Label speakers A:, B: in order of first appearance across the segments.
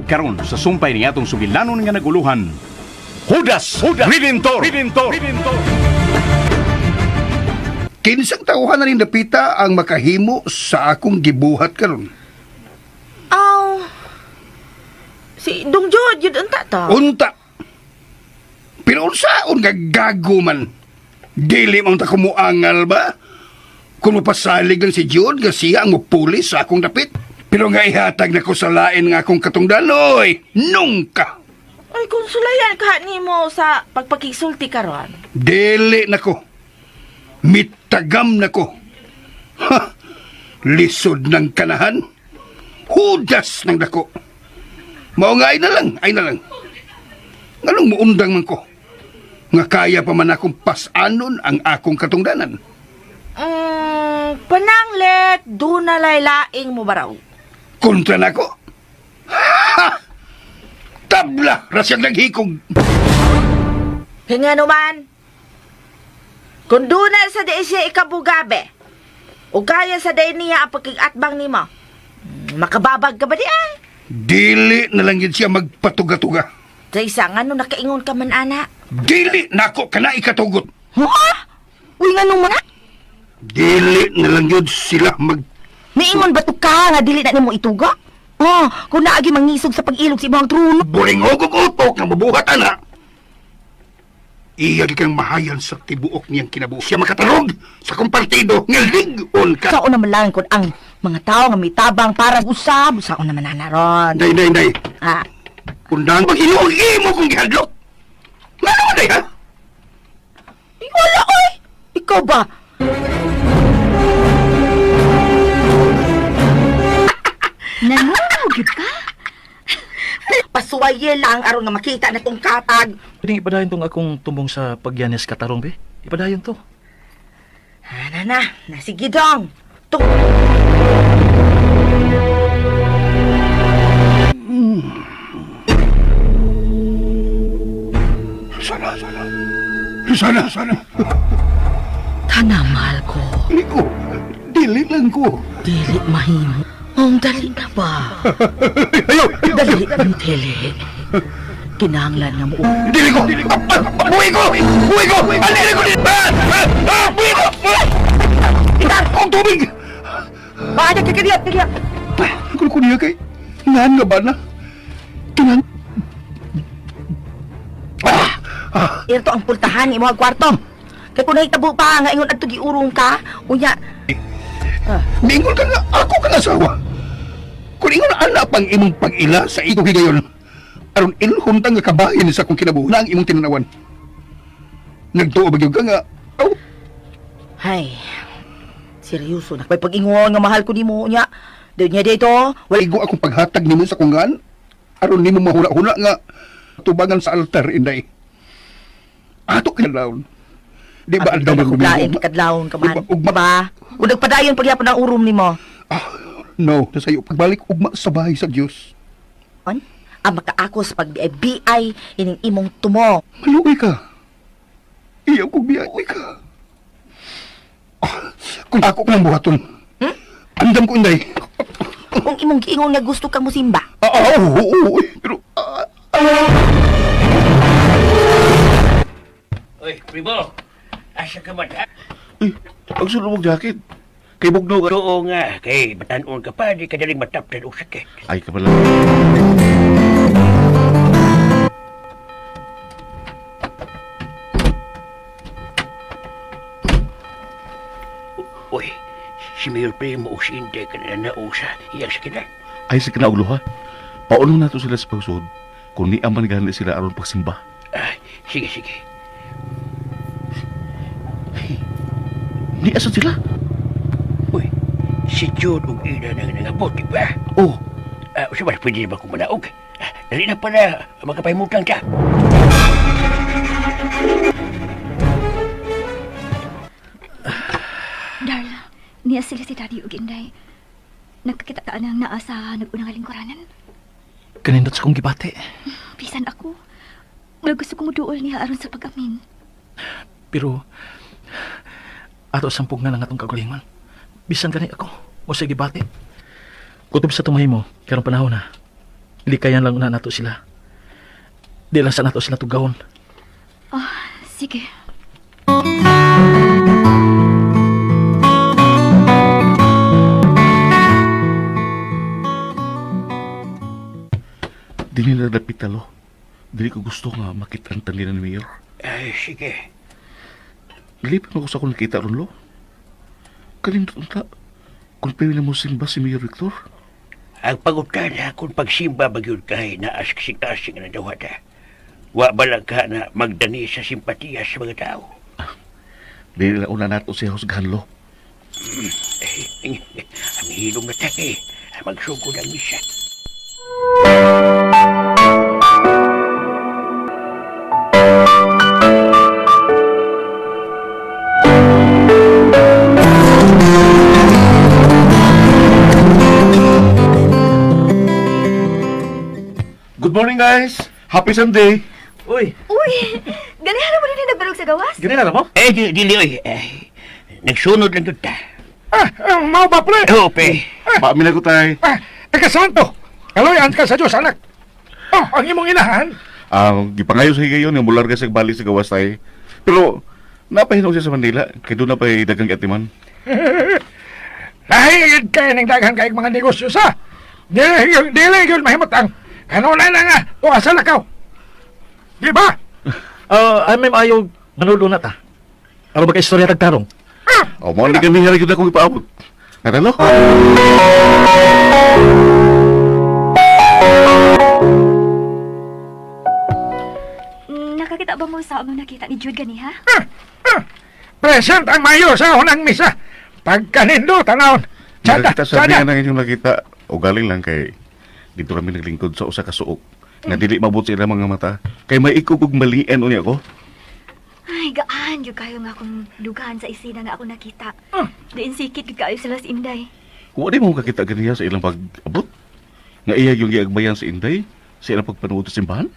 A: karon sa sumpay ni atong sugilanon nga naguluhan. Judas Redentor.
B: Kinsang tauhan na rin napita ang makahimo sa akong gibuhat karon.
C: Aw. Si Dong Jod, yun ang tata.
B: Unta. Pero unsaon nga gago man. Dili mang ta kumuangal ba? Kung mapasalig lang si Jod nga siya ang mupulis sa akong dapit. Pero nga ihatag na ko sa lain nga akong katungdaloy. Nungka.
C: Ay, konsulayan ka ni mo sa pagpakisulti karon.
B: Dili na ko. Mitagam na ko. Ha! Lisod ng kanahan. Hudas ng dako. Mao nga ay na lang. Nganong muundang man ko. Nga kaya pa man akong pasanon ang akong katungdanan.
C: Pananglet, doon na laylaing mo baraw.
B: Kontra na ko. Ha! Tabla! Rasyang naghikog.
C: Hinga naman. Kung doon na sa day siya ikabugabe, o kaya sa day niya ang pagkigatbang ni mo, makababag ka ba di ay?
B: Dili na lang yun siya magpatuga-tuga.
C: Sa isang ano nakaingon ka man, ana?
B: Dili na ako ka na ikatugot.
C: Ha? Uy, nga nung mga?
B: Dili na lang yun sila
C: Miingon ba to ka nga dili na ni mo ituga? Oh, kung naagi mangisog sa pag-ilog si ibang trono.
B: Buring-ogog utok na mabuhat, ana. Iyag kang mahayan sa tibuok niyang kinabuo. Siya makatarog sa kong partido nga ligon ka.
C: Sao naman lang kung ang mga tao nga may tabang para usab. Sao naman nanaron.
B: Day.
C: Ah,
B: Kundang pag-inuog mo kong gihadlok. Nga naman, day, ha?
C: wala oy. Ikaw ba?
D: Nanugid ka?
C: Pasuwaye lang aron nga makita na tong katag.
E: Pwedeng ipadayon tong akong tumbong sa pagyanes katarong, be. Ipadayon to.
C: Na, sige dong. To.
B: Sana.
C: Tana, mahal ko.
B: Liko, dili lang ko.
C: Dili mahimo. Dali na ba?
B: Ayaw!
C: Dali, dili. Kinahanglan nga mo.
B: Dili ko! Buhay ko! Alili ko din! Buhay ko! Itan! Ang tubig!
C: Baada ka kadiyak.
B: Kung niya kay... Naan nga ba na? Kinang...
C: Ito ang pultahan ni mga kwarto. Kaya kung nahitabo pa nga ingon at giurong ka, unya...
B: Mingol ka nga, ako kang asawa. Kung ingon ana pang imong pag-ila sa iko higayon, aron ilhuntang nga kabahin sa akong kinabuhi na ang imong tinanawan. Nagtuo ba ka nga,
C: Hay, seryoso na. May pag-ingon nga mahal ko ni mo niya. Doon niya dito.
B: waligo akong paghatag nimo sa kungan, aron nimo mahula-hula nga tubangan sa altar, inday. Ato kinalaon. Di ba
C: Ang dami
B: andaman
C: ko lain, kadlawon ka man.
B: Ugma.
C: Ba? Kung nagpadayon pagyapon ang urom ni mo.
B: No, nasayo pagbalik ugma sa bahay sa Dios.
C: On? Ang makaako sa pag-BI, ining imong tumo.
B: Maluoy ka. Iyaw kong biyay ka. Kung ako ka ng buhaton, andam ko, inday.
C: Kung imong giingon nga gusto kang musimba.
B: Oo, pero...
F: Uy, Primo! Asa ka man, ha?
G: Ang sulong mong jacket. Kay Bugno ka.
F: Oo nga, kay batanon ka pa, di ka daling mataptan o sakit.
G: Ay ka pala.
F: Uy, si Mayor Primo o si Inday ka na nausa, iyang sakitan.
G: Ay sa kinauluh ha. Paulong nato sila sa pagsud. Kung ni aman gani sila aron pagsimba.
F: Ay, sige.
G: Ni asa sila?
F: Uy, si Jude o Ina nang nangabot, di ba?
G: Oh,
F: Usa ba, pwede na ba kumanaog? Dali na pala, magkapahimutang ka.
D: Darla, niya sila si Daddy ug Inday. Nagkakita ka nang naa sa nag-unang alingkuranan.
E: Kanindot sa kong gibate.
D: Bisan ako. Wala gusto kong muduol niya aron sa pag-amin.
E: Pero, ato sampog na lang atong kagalingon. Bisan gani ako, o sa gibate. Kutob sa tumahi mo, karong panahon na. likayan lang na nato sila. Di lang sa nato sila tugawon.
D: Oh, sige.
G: Di nila dapit talo. Dili ko gusto nga makita ang tanlinan ni Mayor.
F: Ay, sige.
G: Nalipan ako sa akong nakita ron, lo. Kalindot unta. Kung pwede na mo simba si Mayor Victor.
F: Ang pangutana kung pagsimba bagyod kay na asking-asking na dawada. Wa balang ka na magdani sa simpatiya sa mga tao.
G: Dili nila una nato siya husgahan, lo.
F: Ang hilong na take. Magsugo ng misa.
G: Good morning, guys! Happy Sunday!
E: Uy,
D: Uy, ganihan na mo rin nagbarog sa gawas?
E: ganyan na mo?
F: Dili, oy. Nagsunod lang doon ta.
B: Mau ba, pre?
F: Oo, pe.
G: Paamin ako tayo.
B: Santo, kaloyan ka sa Diyos, anak. Oh, ang imong inahan.
G: Gipangayo sa higayon nga mular ka sa balik sa gawas tayo. Pero, napahinog siya sa Manila. Kaya doon na pa dagang atiman.
B: Lahigid kayo ng daghan kayong mga negosyo sa. Dili yun mahimutang. Kanunay na nga, tuwa sa lakaw. Di ba?
E: Ay may maayo manulo na ta. Ano ba ka istorya tagtarong?
G: O, mo hindi ka nihari ko na kung ipaabot. Natalo?
D: Nakakita ba mo sa among nakita ni Jude gani, ha?
B: Present ang mayor sa unang misa. Pagkanindo, tanawon.
G: Nakakita sa niya na inyong nakita. O galing lang kay dito kami naglingkod sa usa ka suok. Nga dili mabot sila mga mata. Kay may ikugog malian unya ko.
D: Ay, gaan, yung kayo nga akong dugaan sa isina nga ako nakita. Diin sikit yung kayo sila sa Inday.
G: Kung di mo kakita ganiya sa ilang pag-abot. Nga iya yung giagbayan sa Inday. Sa ilang pagpanuod sa simbahan.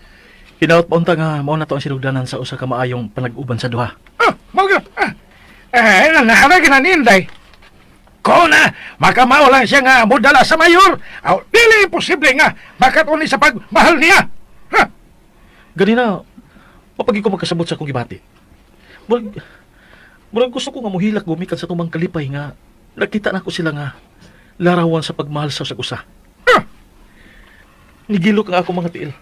E: Hinaot pa unta nga mao na to ang sinugdanan sa usa ka maayong panag-uban sa duha.
B: Mga, nanara ginaninday. Kung na, makamao lang siya nga mudala sa mayor, dili imposible nga, bakit uni sa pagmahal niya? Ha?
E: Ganina, mapagi ko magkasabot sa akong gibati. Murag gusto ko nga muhilak gumikan sa tumang kalipay nga nakita na ko sila nga larawan sa pagmahal sa usa. Nigilok ang ako mga tiil.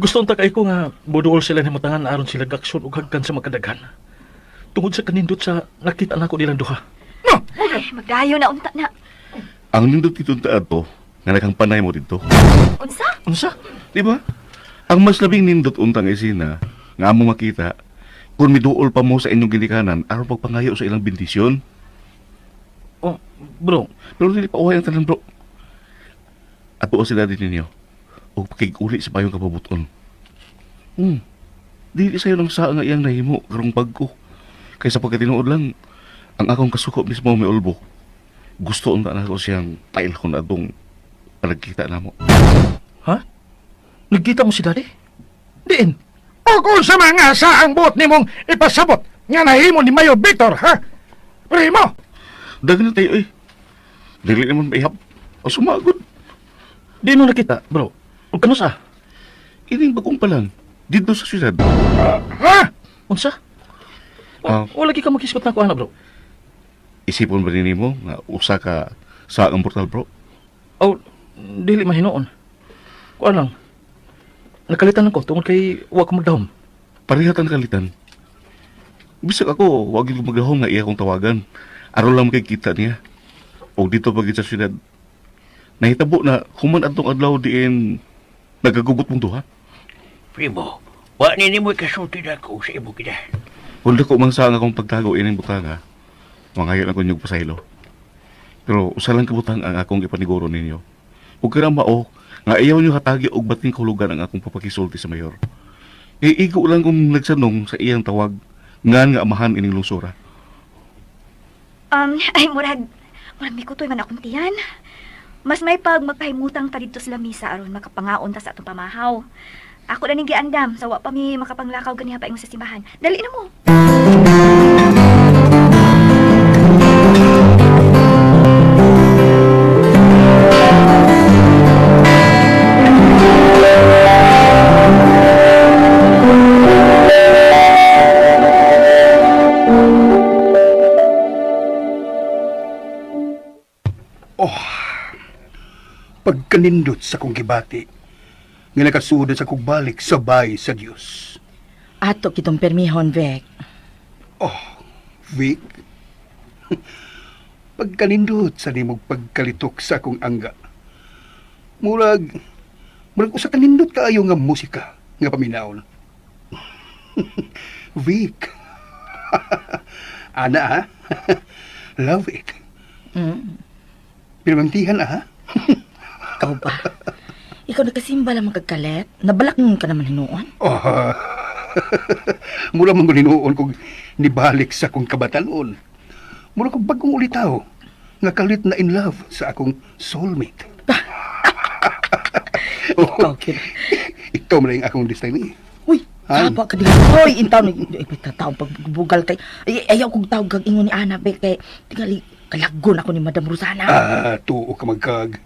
E: Gusto unta kay ko nga buduol sila ni matangan aron sila gaksyon ug hagkan sa magkadaghan. Tungod sa kanindot sa nakita na ko nilang duha.
D: Ay, magayo na unta na.
G: Ang nindot dito to, nga naghang panay mo dito.
D: Unsa?
E: Unsa?
G: Di ba? Ang mas labing nindot untang isina, nga mo makita, kung miduol pa mo sa inyong ginikanan, aron pagpangayo sa ilang bendisyon.
E: Oh, bro,
G: Pero dili pa uhay ang tanan, bro. Ato sila din ninyo. O pakig-uli sa payong kapabuton. Dili sa'yo lang sa nga iyang nahimo, karong bagko. Kaysa pagkatinuod lang, ang akong kasuko mismo may ulbo. Gusto unta na ko siyang tailhon atong panagkita na mo.
E: ha? Nagkita mo si daddy? Diin.
B: O kung sa mga saang buot ni mong ipasabot, nga nahimo ni Mayor Victor, ha? Primo!
G: Dagan na tayo eh. Dili naman maihap. O sumagod.
E: Di mo nakita, bro. Ug kano sa?
G: Ining bagong pa lang. Dito sa syudad.
B: Ha?
E: Unsa?
G: Ah.
E: Wala gi ka magkiskot na ko ana, bro.
G: Isipon ba rin mo nga usa ka sa ang portal, bro?
E: Oh, dili mahinoon. Kuan lang. Nakalitan ako tungod kay wa ko magdahom.
G: Parihatan kalitan. Bisag ako, wag yung maghahong nga iya kong tawagan. Araw lang makikita niya. O dito pagit sa syudad. Nahitabo na human atong adlaw diin nagagugot mong duha.
F: Primo, wa nini mo kasulti na ako sa imo kita.
G: Kung dako man sa akong pagtago ining butanga, mangayon ako niyog pasaylo. Pero usa lang kabutang ang akong ipaniguro ninyo. Ug kira mao nga ayaw niyo hatagi og bating kahulugan ang akong papakisulti sa mayor. Iigo lang kung nagsanong sa iyang tawag ngan nga amahan ining lungsura.
D: Ay, murag may kutoy man akong tiyan. Mas may pag magpahimutang ta dito sa lamisa aron makapangaon ta sa atong pamahaw. Ako na ning giandam, sa wa pa mi makapanglakaw ganiha pa ingon sa simbahan. Dali na mo.
B: Pagkanindot sa kong gibati, nga nakasudod sa kong balik sabay sa Dios.
C: Ato kitong permihon, Vek.
B: Vic, pagkanindot sa nimog pagkalitok sa akong angga. Murag usa kanindot kaayo nga musika nga paminaon. Vic, ana ha? Love it. Pinamangtihan ha?
C: Ikaw ba? Ikaw nagkasimba lang magkagalit? Nabalak mo ka naman hinuon?
B: Mula mong guninuon kong nibalik sa akong kabatanon. Mula kong bagong ulitaw, nga kalit na in love sa akong soulmate.
C: Ikaw, kid.
B: Ikaw mo na yung akong destiny.
C: Uy,
B: Han?
C: saba ka din. Hoy, intaw na. Tataong pagbugal kay. Ayaw kong tawag kag ingon ni Ana, Bek. Kay, tingali, kalagon ako ni Madam Rosana.
B: Tuo ka magkag.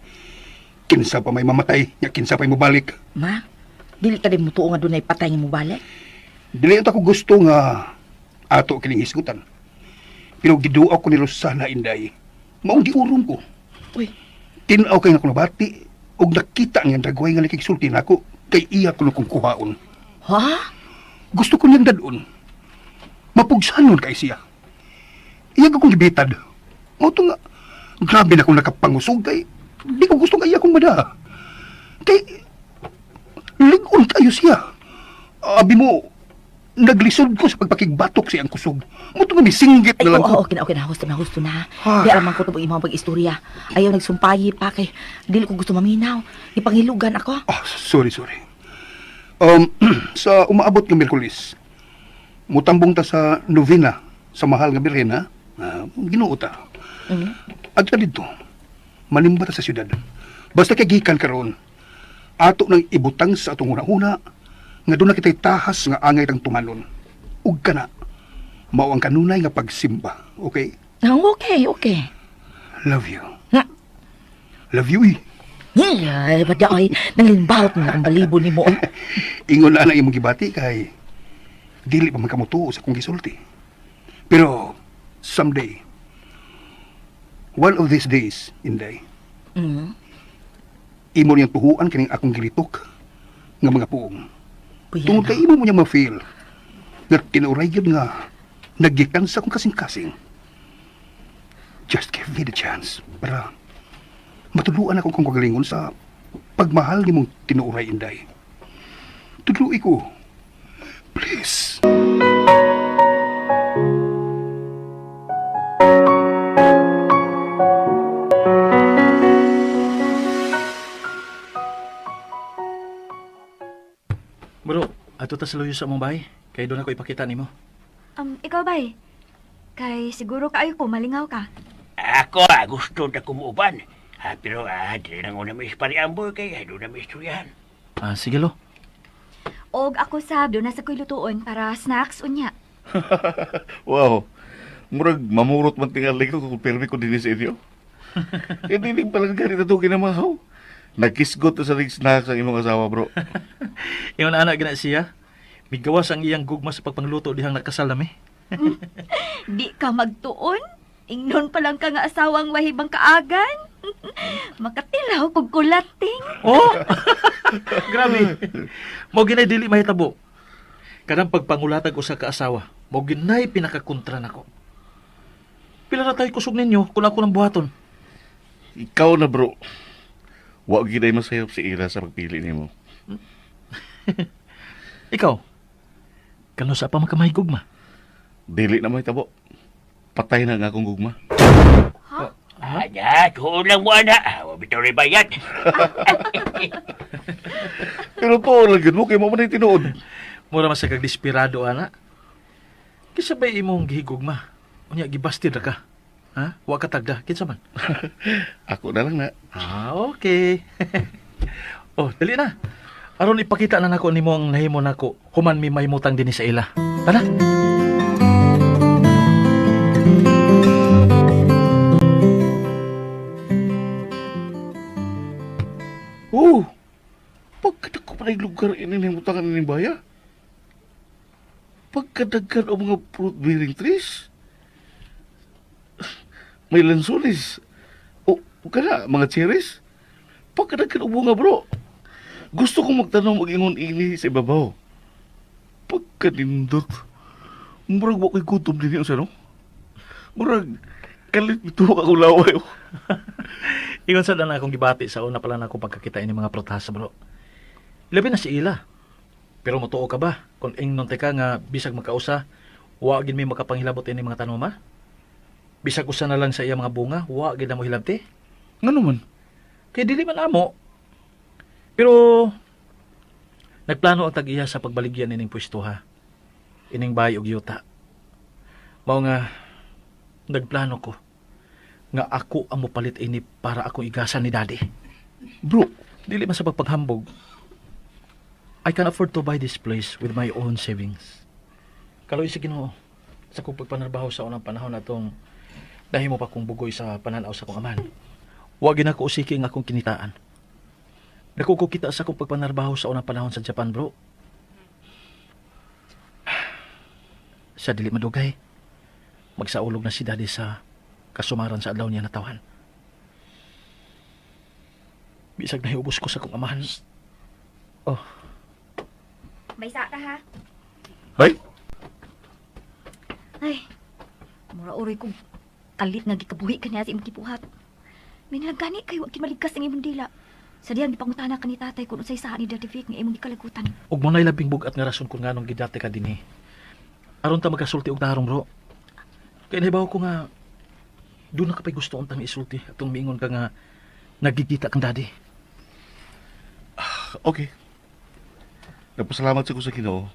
B: Kinsa pa may mamatay, nya kinsa pa mo balik.
C: Ma, dili ka din mo tuo nga doon ay patay nga mo balik.
B: Dili ito ko gusto nga ato kining isgutan. Pero giduaw ko ni Rosana Inday. Maong giurong ko.
C: Uy,
B: Tinaw kay nga kunabati og nakita nga dagway nga nakiksulti nako kay iya ko kong kuhaon.
C: ha?
B: Gusto ko niyang dadon. Mapugsanon kay siya. Iya ko kong gibitad. Mo to nga grabe na akong nakapangusog kay di ko gusto nga iya kong mada. Kay ligon kayo siya. Abi mo naglisod ko sa pagpakigbatok siyang kusog. Mo to nga misinggit
C: Ay,
B: na lang
C: oo,
B: ko.
C: okay na. Husto na.
B: Ah.
C: Di alam ko ito imong pag-istorya. Ayaw nagsumpayi pa kay dili ko gusto maminaw. Ipangilugan ako.
B: Sorry. Sa umaabot ng Miyerkules, mutambong ta sa novena sa mahal nga Birhen, ha? Ginoo ta. Agta dito, manimba ta sa syudad. Basta kay gikan karon, ato nang ibutang sa atong una-una, nga doon na kita'y tahas nga angay tang tumanon. Ug kana, mao ang kanunay nga pagsimba, okay?
C: Okay.
B: Love you.
C: Ha?
B: Love you, eh.
C: Ay, bada ay, nangilimbaot na ang balibo ni mo.
B: Ingon na ang imong gibati kay dili pa magkamutuo sa kong gisulti. Pero someday, one of these days, Inday, imo niyang tuhuan kining akong gilitok nga mga puong. Tungod kay imo mo niya ma-feel nga tinuray yun nga nagikan sa akong kasing-kasing. Just give me the chance para matuluan ako kung kagalingon sa pagmahal ni mong tinuuray, Inday. Tuluy ko. Please.
E: Bro, ato ta sa luyo sa mong bahay. Kaya doon ako ipakita nimo.
D: Ikaw bay? Kay siguro kaayo ko, malingaw ka.
F: Ako, gusto na kumuban. Pero dili na una may ispariambol kay doon na may istoryahan.
E: Sige lo.
D: Og ako sab, doon na sa ko'y lutuon para snacks unya.
G: Wow. Murag mamurot man tingali ko kung permi ko din sa inyo. Hindi palang ganito ito ginamahaw. Nagkisgot sa ring snacks ang imong asawa, bro.
E: Yung anak gina siya, migawas ang iyang gugma sa pagpangluto dihang nakasal nami.
D: Di ka magtuon? Ingnon pa lang ka nga asawang wahibang kaagan? Makatilaw kog kulating.
E: Oh! Grabe. Mo ginay dili mahitabo. Kanang pagpangulatag usa ka asawa, mo ginay pinakakontra nako. Pila na tayo kusog ninyo kung ako ng buhaton.
G: Ikaw na, bro. Wa giday masayop si Ira sa pagpili nimo.
E: Ikaw, kano sa pa makamay gugma?
G: Dili na mahitabo. Patay na nga akong gugma.
F: Tuon lang mo, ana. Wabitaw rin bayad.
G: Pero to, lagyan mo, kayo mo man yung tinuod.
E: Mura man sa kagdespirado, ana. Kisa ba imong gihigugma? Unya, gibastid ra ka. Ha? Wa ka tagda. Kinsa man?
G: Ako na lang na.
E: Okay. Oh, dali na. Aron ipakita na nako nimo ang nahimo nako. Human mi mahimutang dinhi sa ila. Tara.
G: Oh! Pagkadag ko pa na lugar inimutangan ni Baya. Pagkadagan o mga fruit-bearing trees. May lansones. O, Huwag ka na, mga cherries. Pagkadagkan ubo nga, bro. Gusto kong magtanong mag-ingon ini sa ibabaw. Pagkanindot. Murag mo ko'y gutom din yun sa no? Murag, kalit ito ako laway.
E: Ingon sa dana akong gibati sa una pala na akong pagkakita ini mga protasa, bro. Labi na si Ila. Pero matuo ka ba? Kung ingnon ka nga bisag magkausa, wagin may makapanghilabot ini mga tanoma? Bisag usa na lang sa iya mga bunga, wagin na mo hilabti?
G: Nga naman.
E: Kaya dili man amo. Pero, nagplano ang tag-iya sa pagbaligyan ining pwesto ha. Ining bahay og yuta. Mao nga, nagplano ko nga ako ang mopalit ini para akong igasan ni daddy.
G: Bro,
E: Dili man sa pagpaghambog. I can afford to buy this place with my own savings. Kaloy sa Ginoo, sa kong pagpanarbaho sa unang panahon atong dahil mo pa kong bugoy sa pananaw sa kong aman. Huwag na ko usiki ang akong kinitaan. Dako ko kita sa kong pagpanarbaho sa unang panahon sa Japan, bro. Sa dili madugay, magsaulog na si daddy sa kasumaran sa adlaw niya natawan. Bisag na iubos ko sa kong amahan. Oh,
D: May sa ka, ha?
G: Bay?
D: Ay, mura-uroy kong kalit nga gikabuhi ka niya sa imong kipuhat. May nalagani kayo ang kimaligkas ng imong dila. Sa diyan, gipangutana ka ni tatay kung unsay saan ni Daddy Vic nga imong gikalagutan.
E: ug mo na'y labing bugat nga rason kung nganong gidate ka dinhi. Aron ta magasulti og tarong, bro. Kaya nahibaw ko nga doon na kapay gusto untang isulti atong miingon ka nga nagigita kang daddy.
G: Okay. Nagpasalamat sa ko sa Ginoo.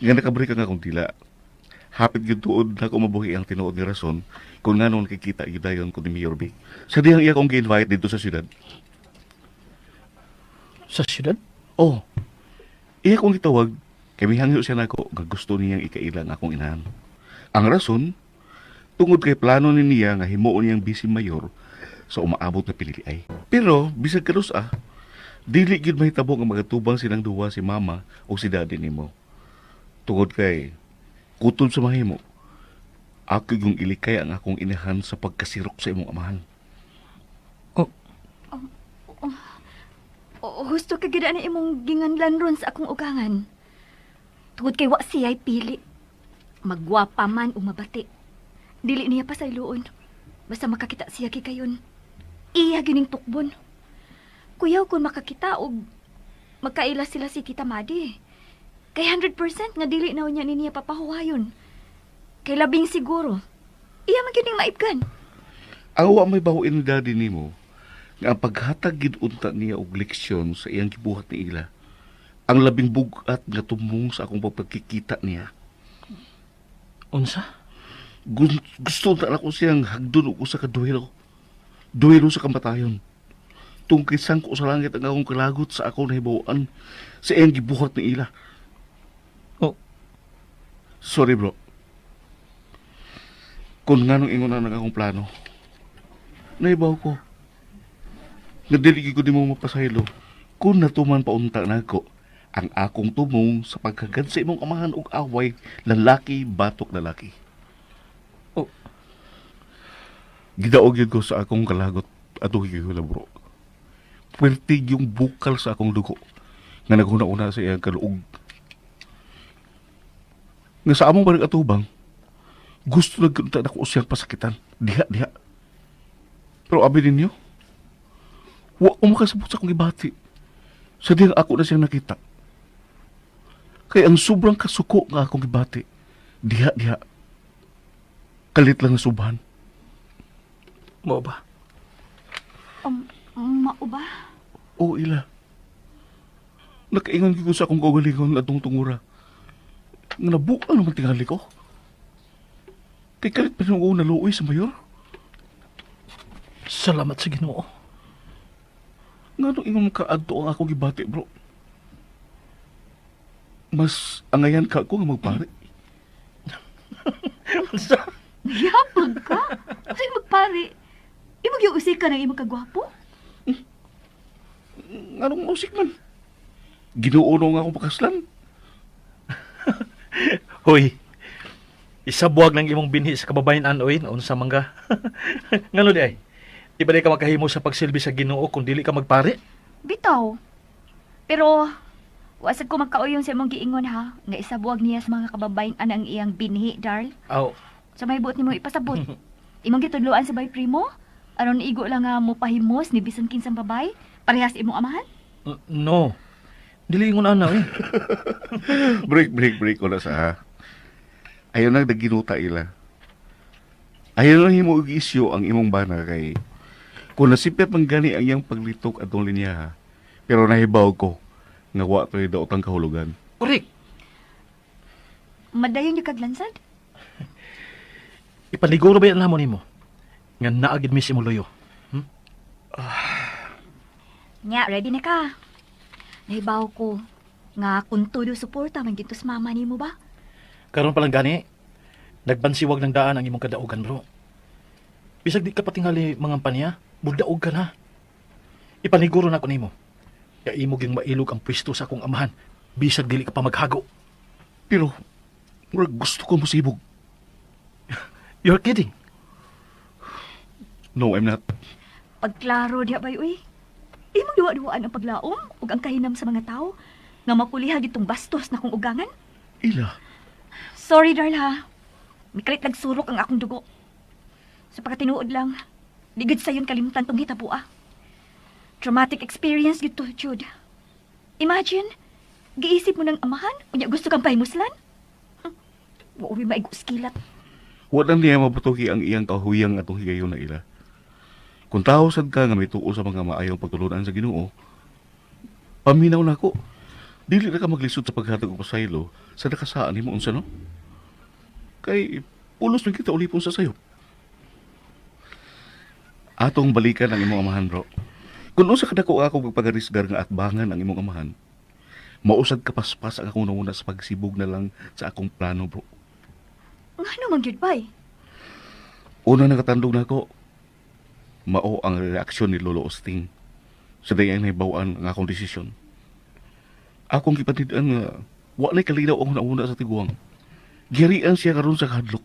G: Nga nakabalik ka nga kong tila. Hapit yun tuod na ako mabuhi ang tinuod ni Rason kung nga nung nakikita yun dayon ko ni Mayor Vic. Sa diyang iya kong gi-invite dito sa syudad.
E: Sa siyudad?
G: Oh, iya kong itawag kay mihangyo siya nako nga gusto niyang ikailang akong inahan. Ang rason, tungod kay plano ni niya nga himuon niyang vice mayor sa umaabot na pililiay. Pero, bisag kanus dili gyud mahitabo nga magatubang silang duwa si mama o si daddy nimo. Tungod kay kutob sa mahimo, ako yung ilikay ang akong inahan sa pagkasirok sa imong amahan.
D: O gusto ka gida na imong ginganlan ron sa akong ugangan. Tungod kay wa siya'y pili. Magwapa man o mabati. Dili niya pa sa iluon. Basta makakita siya kayon. Iya gining tukbon. Kuyaw kung makakita og magkaila sila si Tita Madi. Kay 100% nga dili na niya niya papahuwayon. Kay labing siguro. Iya man gining maibgan.
G: Awa may bahuin ni daddy nimo nga ang paghatag gid unta niya og leksyon sa iyang gibuhat ni ila. Ang labing bugat nga tumong sa akong pagkikita niya.
E: Unsa?
G: Gusto na ako siyang hagdon og usa ka duwelo. Duwelo sa kamatayon. Tungkol ko sa langit ang akong kalagot sa akong nahibawan sa iyang gibuhat ni ila.
E: Oh.
G: Sorry, bro. Kung nga nung ingon na ng akong plano, naibaw ko. Nadiligi ko di mo mapasaylo. Kung natuman pa unta na ako, ang akong tumong sa pagkagad sa imong amahan og away, lalaki, batok lalaki.
E: Oh.
G: Gidaog yun ko sa akong kalagot at uhigihula, bro. Pwertig yung bukal sa akong dugo nga naghuna-una sa iyang kaluog. Nga sa among barang atubang, gusto nagkunta na ko siyang pasakitan. Diha. Pero abi ninyo, wa ko makasabot sa akong ibati. Sa diyang ako na siyang nakita. Kaya ang sobrang kasuko nga akong ibati. Diha. Kalit lang na subahan.
E: Mo ba?
D: Mao ba?
G: Oo, ila. Nakaingon ko sa akong kaugalingon at tungtungura. Nga nabukal naman tingali ko. Kay kalit pa nung naluoy sa mayor.
E: Salamat sa Ginoo.
G: Nga nung ingon kaadto ang akong gibati, bro. Mas angayan ka ako nga magpari.
E: Unsa?
D: Yapag ka? Sa'yo magpari. Imog yung usik ka ng imong kagwapo?
G: Nga nung musik man. Ginuuno nga akong pakaslan.
E: Hoy. Isa buwag ng imong binhi sa kababayan anoy, unsa mangga. Ngano di ay? Di ba di ka makahimo sa pagsilbi sa Ginoo kung dili ka magpari?
D: Bitaw. Pero, wasag ko magkauyon sa imong giingon ha, nga isabuag niya sa mga kababaeng anang iyang binhi, Darl.
E: Aw,
D: Sa may buot nimo ipasabot. Imong gitudloan sa bay primo? Aron igo lang nga mo pahimos ni bisan kinsang babay? Parehas imong amahan?
E: no. Dili ingon ana eh.
G: Break ko na sa ayaw na naginuta ila. Ayaw na himo og isyu ang imong bana kay kung nasipit man gani ang iyang paglitok atong linya ha. Pero nahibaw ko nga wa to'y daotang kahulugan.
E: Correct.
D: Madayon niyo kaglansad?
E: Ipaniguro ba yan namon nimo? Nga naagid mi si Muloyo.
D: Nya, ready na ka. Nahibaw ko nga kung todo suporta man dito sa mama nimo ba?
E: Karon pa lang gani, nagbansiwag ng daan ang imong kadaugan, bro. Bisag di ka patingali mga paniya, budaog ka na. Ipaniguro na ko nimo. Ya imo ging mailog ang pwesto sa akong amahan. Bisag dili ka pa maghago.
G: Pero murag gusto ko musibog.
E: You're kidding.
G: No, I'm not.
D: Pagklaro diha bay uy. Imong duwa-duwaan ang paglaom ug ang kahinam sa mga tao nga mapuliha gitong bastos na kong ugangan.
G: Ila,
D: Sorry, Darl ha. Mikalit nagsurok ang akong dugo. Sa pagkatinuod lang, digid sa yun kalimutan tong hitabua. Traumatic experience gito, Jude. Imagine, giisip mo ng amahan, unya gusto kang pahimuslan? Wauwi maigos kilat.
G: wala niya mabatuki ang iyang kahuyang atong higayon na ila. Kung tao sad ka nga may tuo sa mga maayong pagtulunan sa Ginoo, paminaw na ko. Dili na ka maglisod sa paghatag og pasaylo sa nakasaan nimo unsa no? Kay ulos man kita ulipon sa sayo. Atong balikan ang imong amahan, bro. Kung unsa kadako ako pagpagarisgar nga atbangan ang imong amahan, mausad ka paspas ang akong nauna sa pagsibog na lang sa akong plano, bro.
D: Nga naman, Jude, bay?
G: Una nakatandog na ako, mao ang reaksyon ni Lolo Osting sa dayang nahibawaan ang akong desisyon. Akong kipatidaan nga wa na'y kalinaw ang nauna sa tiguang. Girian siya karon sa kahadlok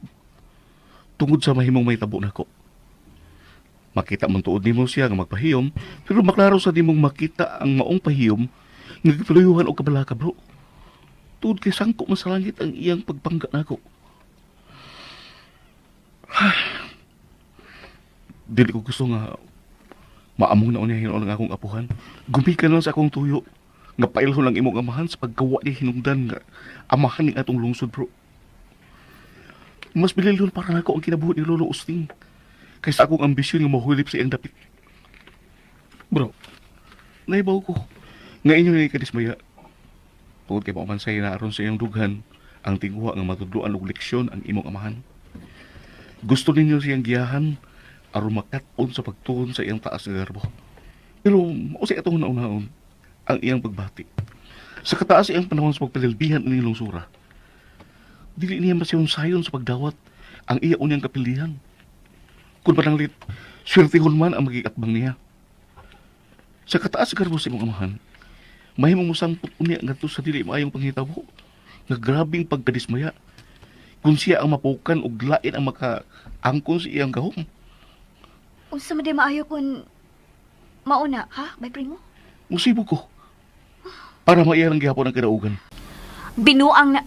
G: tungod sa mahimong may tabo nako. Makita man tuod nimo siya nga magpahiyom, pero maklaro sa nimong makita ang maong pahiyom nga gipaluyuhan og kabalaka, bro. Tuod kay sangko man sa langit ang iyang pagpangga nako. Dili ko gusto nga maamong na unihin ang akong apuhan. Gumikan lang sa akong tuyo. Nga pailho lang imong amahan sa pagkawa ni hinungdan nga amahan ni atong lungsod, bro. Mas bililyon para nako ang kinabuhi ni Lolo Usting kaysa akong ambisyon nga mahulip sa iyang dapit. Bro, naibaw ko nga inyo na ikadismaya. Tungod kay paumansay na aron sa iyong dughan ang tingwa nga matudloan og leksyon ang imong amahan. Gusto ninyo siyang giyahan aron makat-on sa pagtuon sa iyang taas nga garbo. Pero mao sa atong naunahon ang iyang pagbati. Sa kataas iyang panahon sa pagpalilbihan ng lungsura, dili niya masiyong sayon sa pagdawat ang iya unyang kapilihan. Kung pananglit, swertihon man ang magiatbang niya. Sa kataas garbo sa imong amahan, mahimong musangpot unya ngadto sa dili maayong panghitabo nga grabing pagkadismaya kung siya ang mapukan ug lain ang makaangkon sa iyang gahom.
D: Unsa man di maayo kung mauna, ha? Bay primo?
G: Musibo ko para maiyalang gihapon ang kadaugan.
D: Binuang na...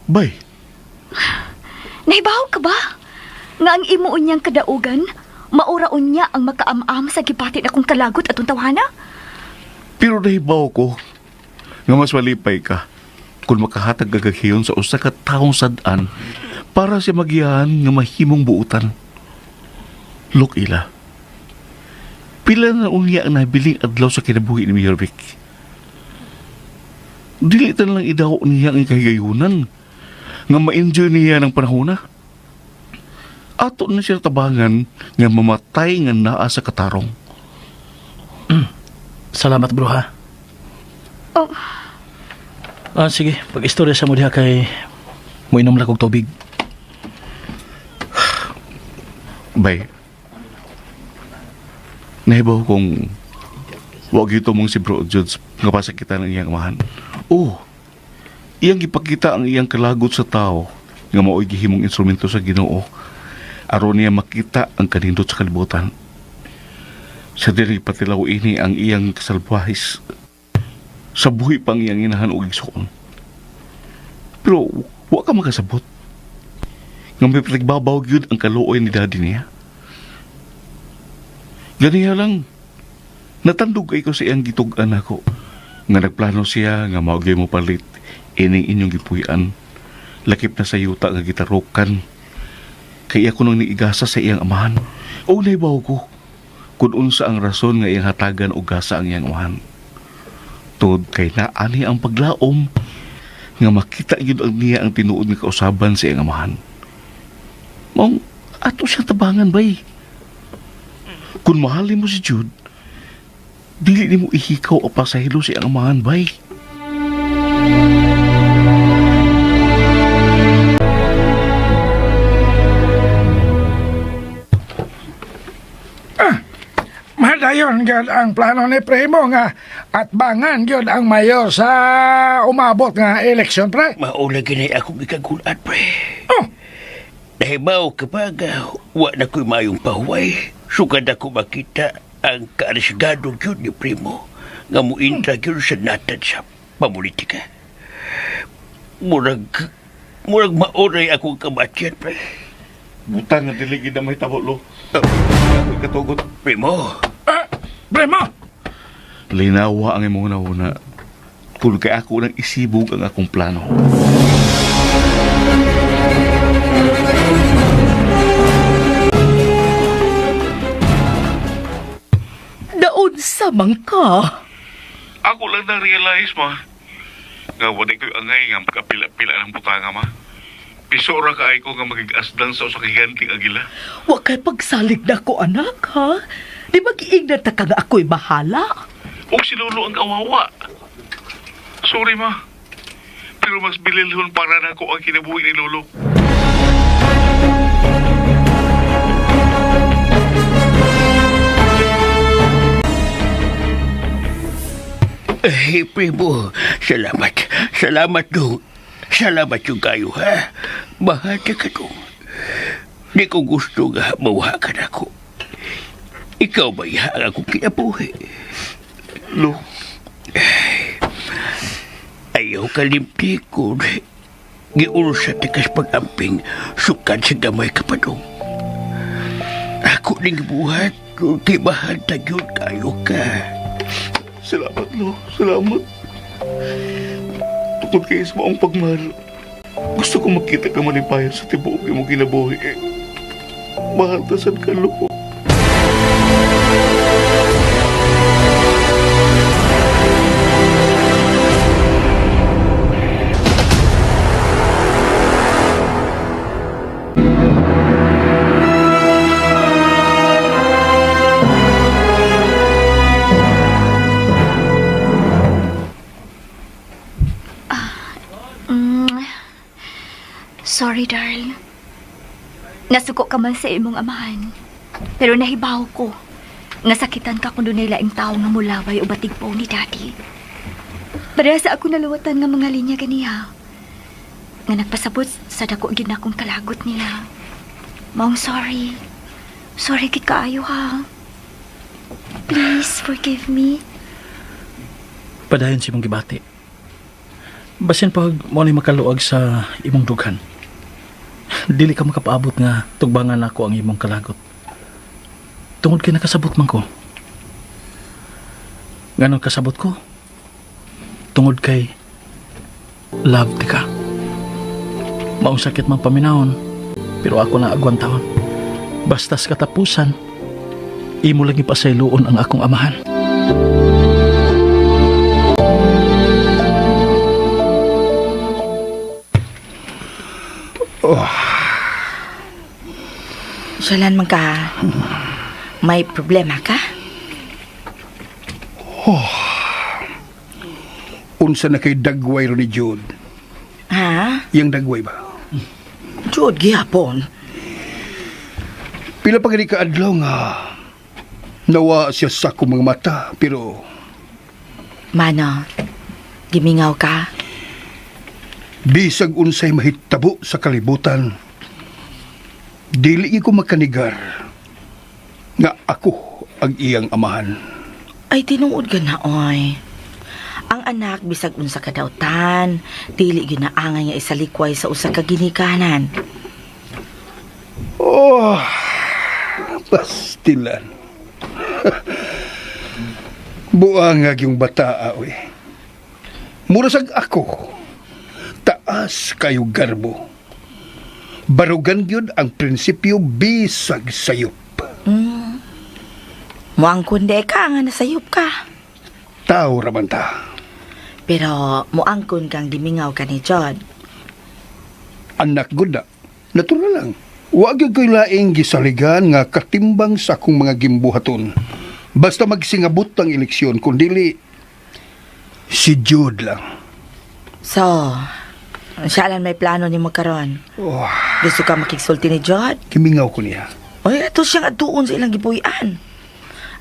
G: Bay,
D: Nahibaw ka ba? Nga ang imuon niyang kadaugan, mauraon niya ang makaamam sa gipatit akong kalagot atong tawhana?
G: pero nahibaw ko nga mas malipay ka kung makahatag gagahiyon sa usa ka taong sad-an para siya magiyahan nga mahimong buutan. Look, ila. Pila na unya ang nabiling adlaw sa kinabuhi ni Mayor Vic. Dilitan lang idaw niya ang kahigayunan nga ma-enjoy niya ng panahon na. Ato na siya tabangan nga mamatay nga naa sa katarong.
E: Salamat, bro, ha?
D: Oh,
E: Sige, pag-istorya sa mo diha kay muinom lang kog tubig.
G: Bay, nahibaw kong wag ito mong si Bro Judes nga pasakita ng iyang amahan. Iyang ipakita ang iyang kalagot sa tao nga mao'y gihimong instrumento sa Ginoo aron niya makita ang kanindot sa kalibutan. Sa diri patilaw ini ang iyang kasalbuhis. Sa buhi pang iyang inahan o igsoon. Pero wa ka makasabot. Nga may pinagbabaw yun ang kaluoy ni daddy niya. Ganiya lang, natandog ay ko sa iyang gitugan ako. Nga nagplano siya nga maugay mo palit ining inyong gipuyan. Lakip na sa yuta nga gitarokan. Kaya ko nang niigasa sa iyang amahan. O naibaw ko kung unsa ang rason nga iyang hatagan o gasa ang iyang amahan. Tod kay naani ang paglaom nga makita yun ang niya ang tinuod nga kausaban sa iyang amahan. Mong ato siya tabangan bay. Kung mahalin mo si Jude, dili ni mo ihikaw o pasahilo si ang amahan bay.
H: Madayon gyud ang plano ni Primo nga at bangan gyud ang mayor sa umabot nga eleksyon, pre.
F: Maula ginay akong ikagulat, pre.
H: Oh,
F: Nahibaw kapag wa na ko'y mayong pahuway. Sugad ako makita ang kaarisgado yun ni Primo nga muintra yun sa natad sa pamulitika. Murag maoray akong kamatyan, pre.
G: Butang nga diligid na may tabolo. Ako'y katugot.
F: Primo,
H: Primo!
G: Linawa ang imong nauna. Kung kay ako nang isibog ang akong plano.
C: Daon sa ka.
G: Ako lang na-realize, ma. Nga wala ko'y angay nga makapila-pila ng butanga, ma. Pisora ka ay ko nga magigasdan sa usang higanting agila.
I: Wa kay pagsalig na ko, anak, ha? Di ba giingnan ta ka nga ako'y bahala?
G: O si Lolo ang kawawa. Sorry, ma. Pero mas bililhon para na ko ang kinabuhi ni Lolo.
F: Primo, salamat. Salamat dong. Salamat yung kayo, ha? Bahati ka dong. Di ko gusto nga mawakan ako. Ikaw ba ang akong kinabuhi?
G: Lo,
F: Ayaw kalimtikon. Giul sa tikas pag-amping, sukan sa gamay ka pa dong. Ako ning buhat, kay mahal tagyod kayo ka.
G: salamat, Lo. Salamat. Tungkol kayo sa maong pagmahal. Gusto ko makita ka manipayan sa tibuok mo kinabuhi. Mahal tasan ka, Lo.
D: Sorry, Darl. Nasuko ka man sa imong amahan. Pero nahibaw ko. Nasakitan ka kung doon laing tao nga mulaway o batigpo ni Daddy. Para sa ako naluwatan nga mga linya ganiha. Nga nagpasabot sa dako gid akong kalagot niya. Maong sorry. Sorry kit kaayo, ha. Please forgive me.
E: Padayon si mong gibati. Basin pag mo ni makaluag sa imong dughan. Dili ka makapaabot nga tugbangan ako ang imong kalagot. Tungod kay nakasabot man ko. Ganon kasabot ko? Tungod kay love ti ka. Maong sakit man paminahon, pero ako na agwan taon. Bastas katapusan, imo lagi pasayloon ang akong amahan.
C: Salan man ka. May problema ka?
B: Unsa na kay dagway ro ni Jude?
C: Ha?
B: Yang dagway ba?
C: Jude, gihapon.
B: Pila pa gani ka adlaw nga nawa siya sa akong mga mata, pero
C: Mano, gimingaw ka?
B: bisag unsay mahitabo sa kalibutan, dili ko makanigar nga ako ang iyang amahan.
C: Ay, tinuod ka na, oy. Ang anak, bisag unsa kadautan, dili ginaangay nga isalikway sa usa ka ginikanan.
B: Oh, pastilan. Buangag yung bata, oy. Murasag ako. Taas kayo garbo. Barugan yun ang prinsipyo bisag sayop.
C: Muang kunde ka nga nasayop ka.
B: Tao raman ta.
C: Pero muangkon kang dimingaw ka ni John.
B: Anak gud na. Natural lang. Huwag yung ko'y laing gisaligan nga katimbang sa akong mga gimbuhaton. Basta magsingabot ang eleksyon, kundili si Jude lang.
C: So, siya lang may plano ni magkaroon.
B: Oh,
C: Gusto ka makiksulti ni John?
B: kimingaw ko niya.
C: Oy, ito siyang atuon sa ilang gipuy-an.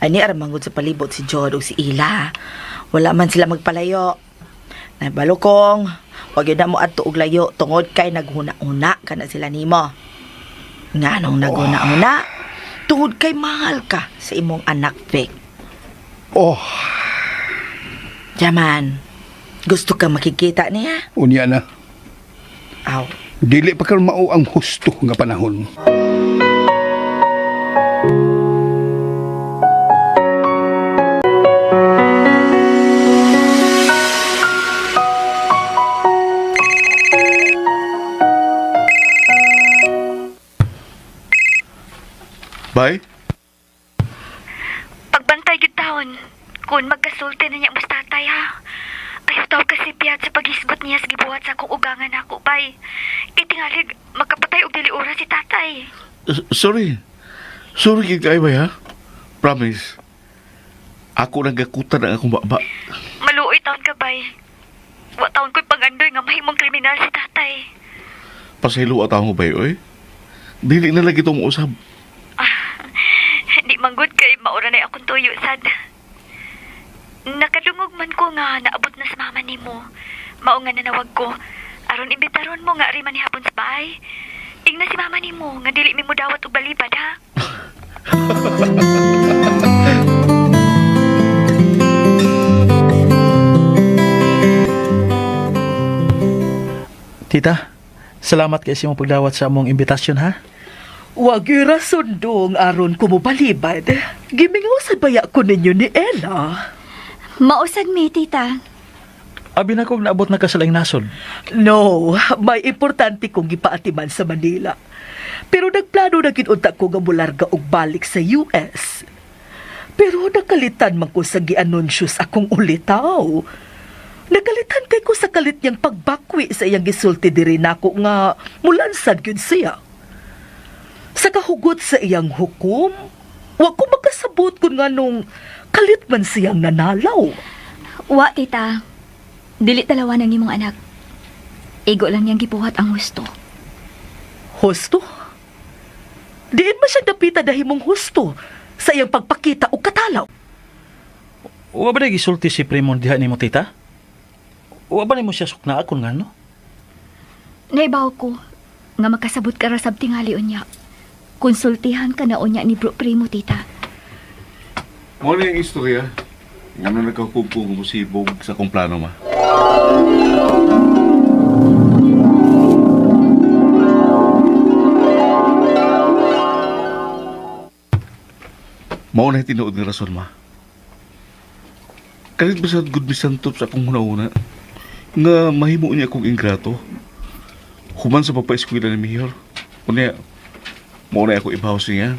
C: Ay ni aramangod sa palibot si John o si Ila. Wala man sila magpalayo. Nabalukong, wag yun na mo adto og layo tungod kay naghuna-una ka na sila nimo. Nga nung naghuna-una, tungod kay mahal ka sa imong anak, Vic.
B: Oh,
C: Jaman, gusto ka makikita niya?
B: unya na.
C: Aw,
B: Dili pa karon mao ang husto nga panahon.
G: Bay?
D: Pagbantay gyud taon, kung magkasulti na niya mas tatay ha. Ayaw daw kasi piyat sa paghisgot niya sa gibuhat sa akong ugangan ako, bay. Itingalig, magkapatay og dili oras si tatay.
G: Sorry. Sorry kay kay bay ha? Promise. Ako nagakutan ang akong baba.
D: Maluoy taon ka, bay. Wa taon ko'y pangandoy nga mahimong kriminal si tatay.
G: Pasaylo at ako bay, oy. Dili na lagi itong usab.
D: Di manggod kay maura na akong tuyo, sad. Nakadungog man ko nga naabot na sa mama nimo. Mao nga nanawag ko. Aron imbitaron mo nga riman ni hapon sa bahay. Ingna si mama nimo nga dili mi mo dawat og balibad ha.
E: Tita, salamat kay sa imong pagdawat sa among imbitasyon ha.
I: Wag yung rason dong aron kumubalibad. Gimingaw sa baya ko ninyo ni Ella.
D: Mausad mi, tita.
E: Abi na kong naabot na kasalang nasod.
I: No, may importante kong gipaatiman sa Manila. Pero nagplano na kinunta ko nga mularga og balik sa US. Pero nakalitan man ko sa gianunsyo sa akong ulitaw. Nakalitan kay ko sa kalit niyang pagbakwi sa iyang gisulti diri nako nga mulansad gyud siya. Sa kahugot sa iyang hukom, wa ko makasabot kung nganong kalit man siyang nanalaw.
D: Wa, tita. Dili dalawa ng imong anak. Igo lang niyang gibuhat ang husto.
I: Husto? Diin man siya napita dahil mong husto sa iyang pagpakita o katalaw.
E: Wa ba na gisulti si Primo diha nimo, tita? Wa ba nimo siya sukna akon nga no?
D: Naibaw ko nga makasabot ka ra sab tingali unya. Konsultihan ka na unya ni Bro Primo, tita.
G: Mo na yung istorya. Nga na nagkakupong musibog sa kong plano ma. Mao na tinuod nga rason ma. Kalit basad gud misantop sa akong una-una nga mahimo niya akong ingrato. Human sa papa-eskwela ni Mayor. Kunya, mao na ako ibaw siya.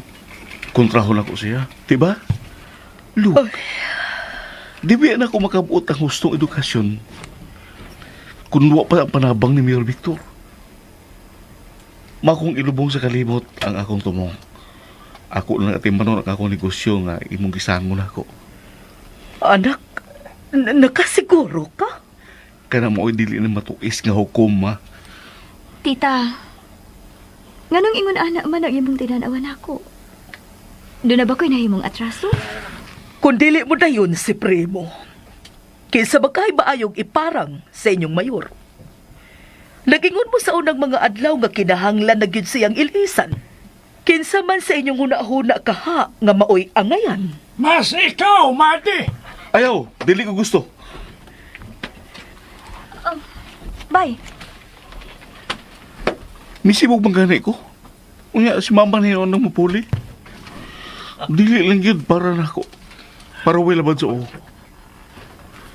G: Kontrahon ako siya. Diba? Lu, di ba na ako makabuot ang hustong edukasyon kung wa pa ang panabang ni Mayor Victor? Makong ilubong sa kalimot ang akong tumong. Ako lang atimanon ang akong negosyo nga imong gisangon ako.
I: Anak, nakasiguro ka?
G: Kana mo'y dili na matuis nga hukom, ma.
D: Tita, nganong ingon anak man ang imong tinanawan ako? Doon na ba ko'y nahimong atraso?
I: Kung dili mo na yun si Primo, kinsa ba kay maayong iparang sa inyong mayor? Nagingon mo sa unang mga adlaw nga kinahanglan na gyud siyang ilisan. Kinsa man sa inyong huna-huna kaha nga maoy angayan.
H: Mas ikaw, Madi.
G: Ayaw, dili ko gusto.
D: Bay,
G: Misibog bang ganay ko? Unya, si mama niyo nang mapuli. Dili lang yun para na ako. Para wala ba sa o.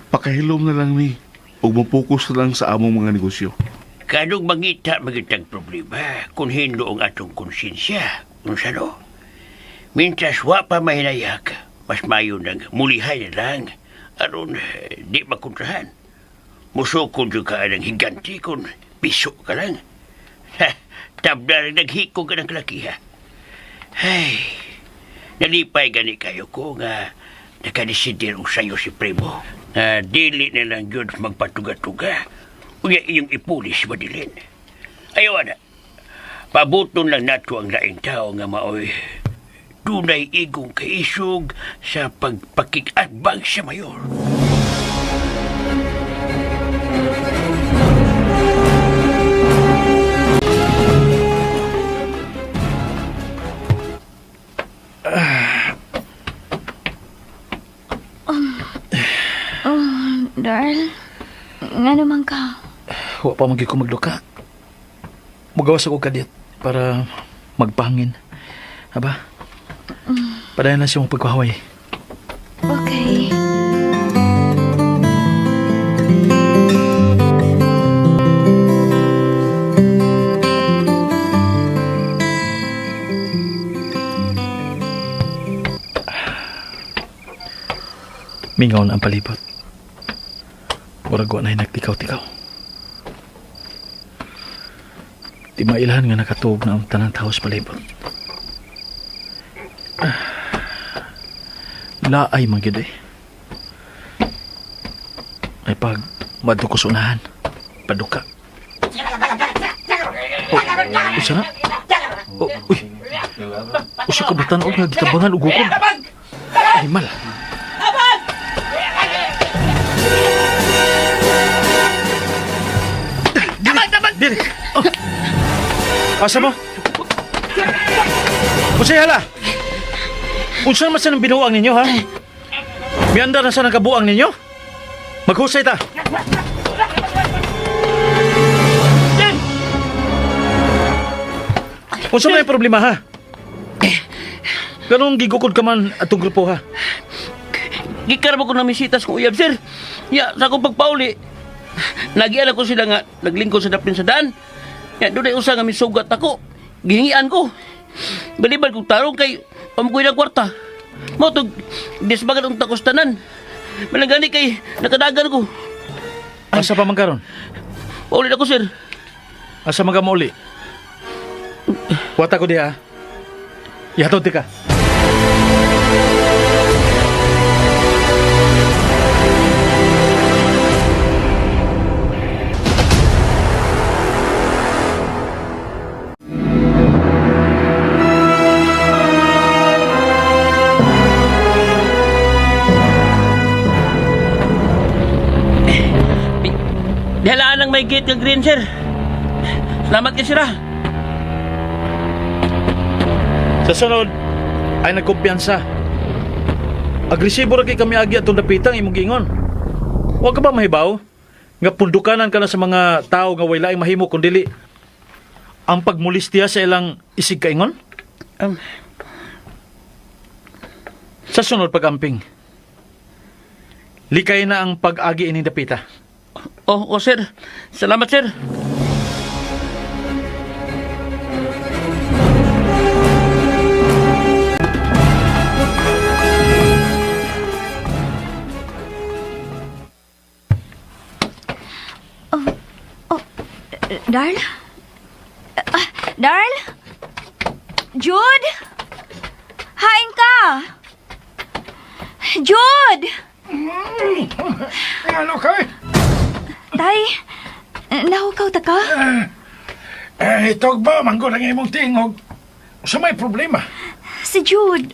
G: Pakahilom na lang ni. Huwag mapokus na lang sa among mga negosyo.
F: Kanong mangita problema kung hindo ang atong konsensya. Kung sano? Mintas wa pa mahinayak, mas mayo nang mulihay na lang. Aron, di makontrahan. Musukon ka ng higanti kung piso ka lang. Ha, tabla rin naghiko ka ng kalakiha. Ay, nalipay gani kayo ko nga nakadesidir sa'yo si Primo. Na dili na lang yun magpatuga-tuga. Unya iyong ipulis madilin. Ayaw na. Pabuton lang nato ang laing tao nga maoy dunay igong kaisog sa pagpakikatbang sa mayor.
D: Darl, nga naman ka.
E: Wa pa magi ko magluka. Magawas ako kadit para magpahangin. Aba? Padayon lang siya mong pagkahaway.
D: Okay.
E: Mingaw na ang palibot. Murag wa na'y nagtikaw-tikaw. Di mailahan nga nakatuog na ang tanang tao sa palibot. Laay man gid eh. Ay pag madukos unahan, paduka. Oh, usa na? Oh, uy. Usa ka batan o nga gitabangan ugukon. Ay mal. Dili. Oh. Asa mo? Usay hala. Unsa man sa nang binuang ninyo, ha? Mianda na sa nang kabuang ninyo? Maghusay ta. Unsa may problema, ha? Ganong gigukod ka man atong grupo, ha?
F: Gikaramo ko na misitas kong uyab, sir. Ya, sa akong pagpauli. Nagian ako sila nga naglingkod sa dapin sa daan. Ya, doon ay usa nga misugat ako. Gihingian ko. Balibal kong tarong kay pamagoy ng kwarta. Mo to disbagan ang takos tanan. Malagani kay nakadagan ko.
E: Asa pa man karon?
F: Uli ako, sir.
E: Asa man ka mauli? Wata ko diha. Ihatod ti ka.
F: Dihalaan lang may gate ng green, sir. Salamat kayo, sir.
E: Sa sunod, ay nagkumpiyansa. Agresibo ra kay kami agi atong dapitang imong giingon. Wa ka ba mahibaw? Nga pundukanan ka na sa mga tao nga way laing mahimo kun dili ang pagmulistiya sa ilang isig kaingon? Sa sunod pag-amping, likay na ang pag-agi ining dapita.
F: Oh, sir. Salamat, sir.
D: Darl? Darl? Jude? Hain ka! Jude!
H: Ano kay?
D: Tay, nahukaw ta ka?
H: Itog ba, manggo lang imong tingog. Sa may problema.
D: Si Jude,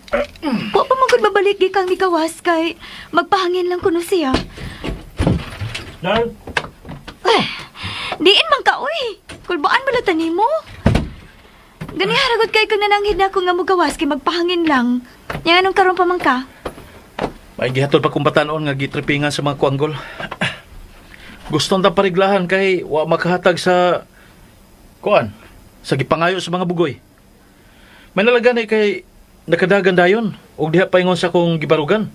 D: wa pa magod mabalik di kang mikawas kay magpahangin lang kuno siya.
E: Darl?
D: Diin man ka, uy. Kulbaan malatan mo. Gani haragot kay kang nananghid na ako nga mugawas kay magpahangin lang. Yang anong karon pa man ka?
E: May gihatod pa kong batanon nga gitripingan sa mga kuanggol. Gusto nang pariglahan kay wa makahatag sa sa gipangayo sa mga bugoy. May nalaganay kay nakadagan dayon og diha paingon sa kong gibarugan.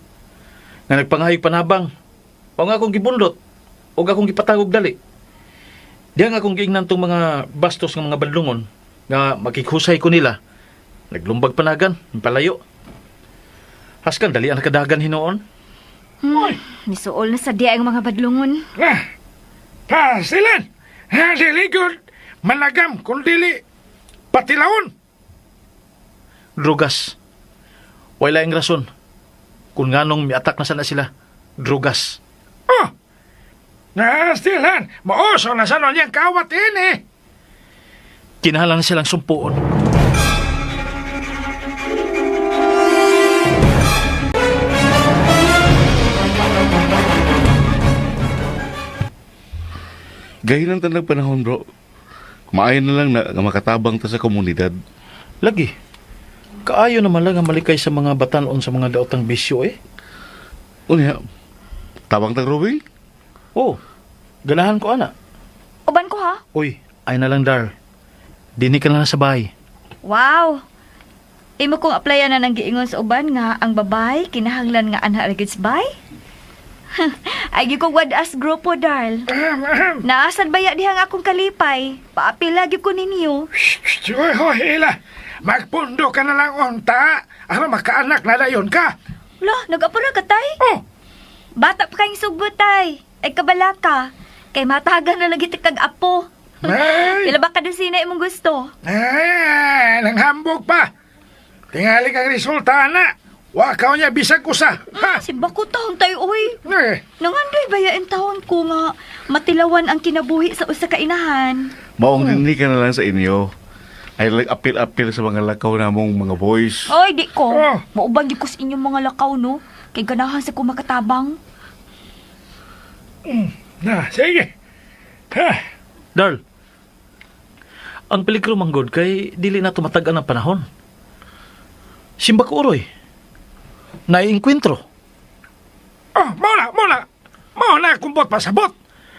E: Nga nagpangayog panabang. O nga akong gibundot og akong gipatagog dali. Diha nga akong giingnan tong mga bastos nga mga badlungon nga makikhusay ko nila. Naglumbag panagan, palayo. Haskan dali ang nakadagan hinoon.
D: Nisuol na sa diya ang mga badlungon.
H: Silan! Dili good. Managam kung dili patilawon.
E: Drugas. Wala ang rason. Kung nganong miatak na sana sila. Drugas.
H: Oh! Silan! Mauso na sa niyang kawat ini.
E: Kinahanglan na silang sumpuon.
G: Gahin ang tanang panahon, bro. Maayon na lang na makatabang ta sa komunidad.
E: Lagi. Kaayo naman lang ang malikay sa mga batanon sa mga daotang bisyo eh.
G: Unya, tabang tang Robing?
E: Oh, ganahan ko ana.
D: Uban ko ha?
E: Uy, ay na lang Dar. Dini ka na sa bahay.
D: Wow! Imo kong applyan na nang giingon sa uban nga ang babay kinahanglan nga anha regids bay? Ay gi ko wadas grupo Darl. Naasan baya diha nga akong kalipay? Paapil lagi ko ninyo.
H: Hila. Magpundo ka na lang unta. Ano makaanak na dayon ka?
D: Lo, nag-apura ka tay?
H: Oh!
D: Bata pa kayong sugbot tay. Ay kabala ka. Kay matagan na lagi kag apo.
H: Ay!
D: Pila ba kadusina imong gusto?
H: Ay, nanghambog pa. Tingali kang resulta na. Wakaw niya bisag usa. Ha?
D: Simba ko taon tayo, uy.
H: Eh,
D: Nangandoy bayain taon ko nga matilawan ang kinabuhi sa usa ka inahan.
G: Maong hindi ka na lang sa inyo. Ay like apil-apil sa mga lakaw namong mga boys.
D: Oy, di ko.
H: Oh.
D: Maubang ko sa inyong mga lakaw, no? Kay ganahan sa kumakatabang.
H: sige. Ha?
E: Darl, ang peligro manggod kay dili na tumatagan ang panahon. Simba ko uroy. Naiinkwentro.
H: Oh, Muna kumbot pasabot.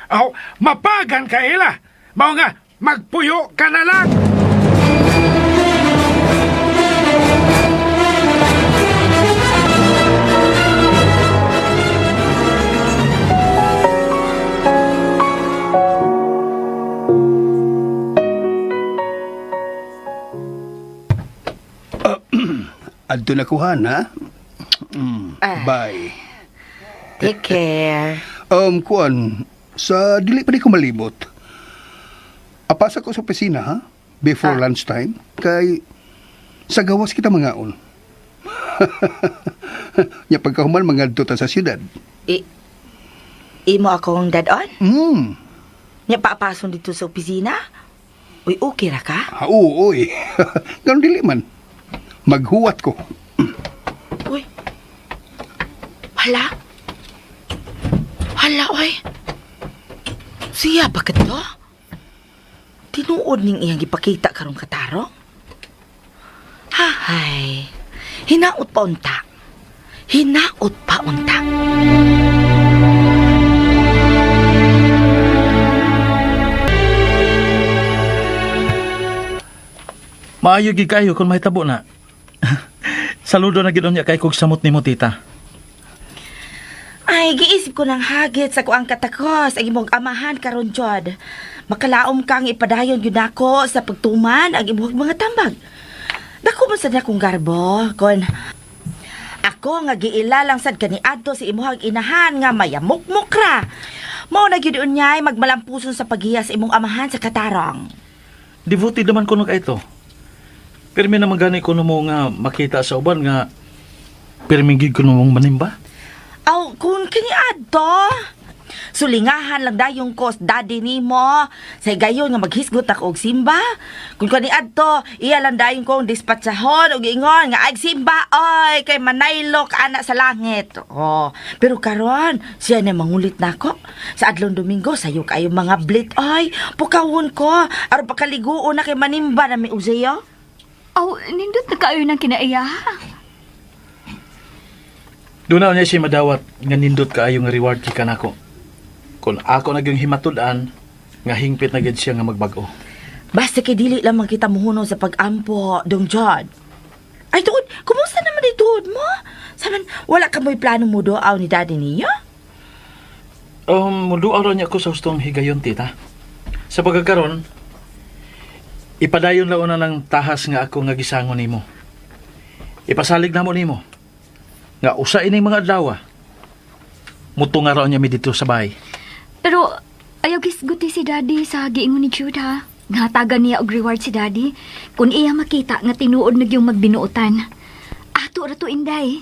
H: Oh, mapagan ka ila. Mao nga, magpuyo ka na lang.
B: Adto na kuhan, ha? Bye.
C: Take care.
B: Kuan, sa dili pa di ko malibot. Apasa ko sa opisina, ha? Before lunchtime. Kay, sa gawas kita mangaon. Nya pagkahuman, mangadto ta sa syudad.
C: Imo akong dad-on? Nya paapason dito sa opisina? Uy, okay ra ka?
B: Oo, oy. Ganun dili man. Maghuwat ko.
C: Uy. Hala, oy. Siya ba ka to? Tinuod ning iyang ipakita karong kataro? Hay. Hinaot pa unta.
E: Maayo gid kayo kung mahitabo na. Saludo na gid niya kay kog samot nimo tita.
C: Ay, giisip ko ng hagit sa kuang katakos ang imong amahan karon jud. Makalaom kang ipadayon gyud nako sa pagtuman ang imong mga tambag. Dako man sad akong garbo kon ako nga giilalang sad kaniadto si imong inahan nga mayamukmuk ra. Mao na gyud unyay magmalampuson sa paghiya sa imong amahan sa katarong.
E: Devoted naman ko kay ito. Pirmi naman gani ko mo nga makita sa uban nga pirmi gid ko mong manimba.
C: Aw, kung kaniadto. Sulingahan lang dayong kos daddy nimo. Say gayon nga maghisgot ako og simba. Kung kaniadto, iya lang dayon kong dispatsahon og ingon nga ay simba oy kay manaylok ana sa langit. Oh, pero karon siya na mangulit nako. Sa adlong Domingo sayo kayo mga blit oy. Pukawon ko aron pakaliguon na kay manimba na mi useyo.
D: Aw, nindot na kaayo ng kinaiya.
E: Doon na niya siya madawat nga nindot kaayo nga reward kay kanako. Kung ako nagyong himatudan, nga hingpit na gid siya nga magbago.
C: Basta kay dili lang kita muhuno sa pag-ampo, Dong John. Ay, tuod, kumusta naman ituod mo? Saman, wala ka mo'y plano mo doaw ni daddy niya?
E: Muduaw ron niya ako sa hustong higayon, tita. Sa pagkakaroon, ipadayon lang una ng tahas nga ako nga gisangon nimo. Ipasalig na mo nimo. Nga usa ining mga adlaw. Muto nga raw niya mi dito sa bahay.
D: Pero, ayaw gisguti si Daddy sa giingon ni Jude, ha? Ngatagan niya og reward si Daddy kung iya makita nga tinuod na yung magbinuotan. Ato ra to, Inday.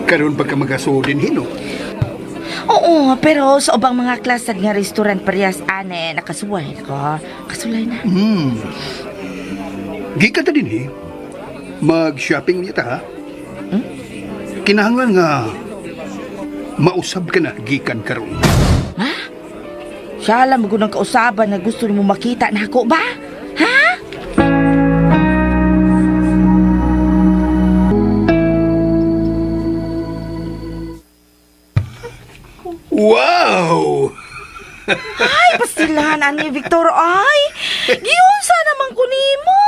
B: Karon ba ka magasudin hino?
C: Oo, pero sa ubang mga klasad nga restaurant parehas ane, nakasuway ko. Kasulay na.
B: Gikan ta din mag-shopping niya ta ha? Kinahanglan nga mausab ka na gikan karon.
C: Ha? Siya alam mo ng kausaban na gusto mo makita na ako ba? Ha?
B: Wow!
C: Ay, pastilahan ani Victor. Ay, giunsa naman ko nimo.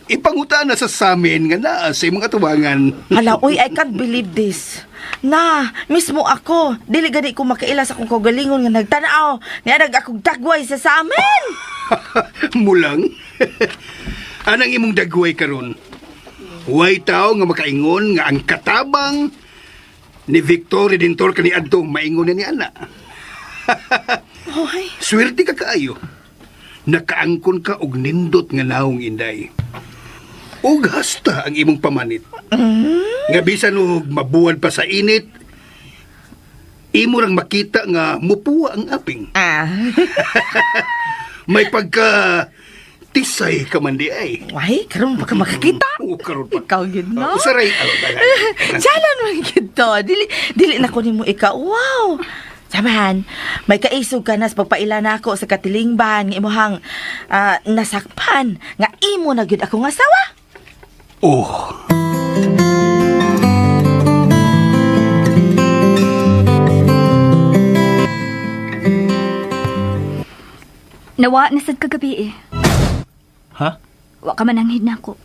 B: Ipanguta na sa samin nga naa sa imong atubangan.
C: Hala, uy, I can't believe this. Na, mismo ako, dili gani ko makaila sa akong kaugalingon nga nagtanaw. Niadag akong dagway sa amin.
B: Mulang. Anang imong dagway karon. Way tao nga makaingon nga ang katabang ni Victor Redentor kani adto maingon na ni ana.
C: Hoy,
B: Swerte ka kaayo. Nakaangkon ka og nindot nga naong Inday. Ug hasta ang imong pamanit. Nga bisan og mabuwal pa sa init, imo rang makita nga mupuwa ang aping. May pagka tisay ka man di ay.
C: Why? Karon pa ka makakita?
B: Oo, karon pa.
C: Ikaw yun, no?
B: Usaray.
C: Jalan mo gito. Dili na ko nimo ikaw. Wow! Samahan, may kaisog ka na sa pagpaila na ako sa katilingban ng imuhang nasakpan nga imo na gyud akong asawa.
B: Oh.
D: Nawa na sad kagabi eh.
E: Ha?
D: Wa ka mananghid na ako.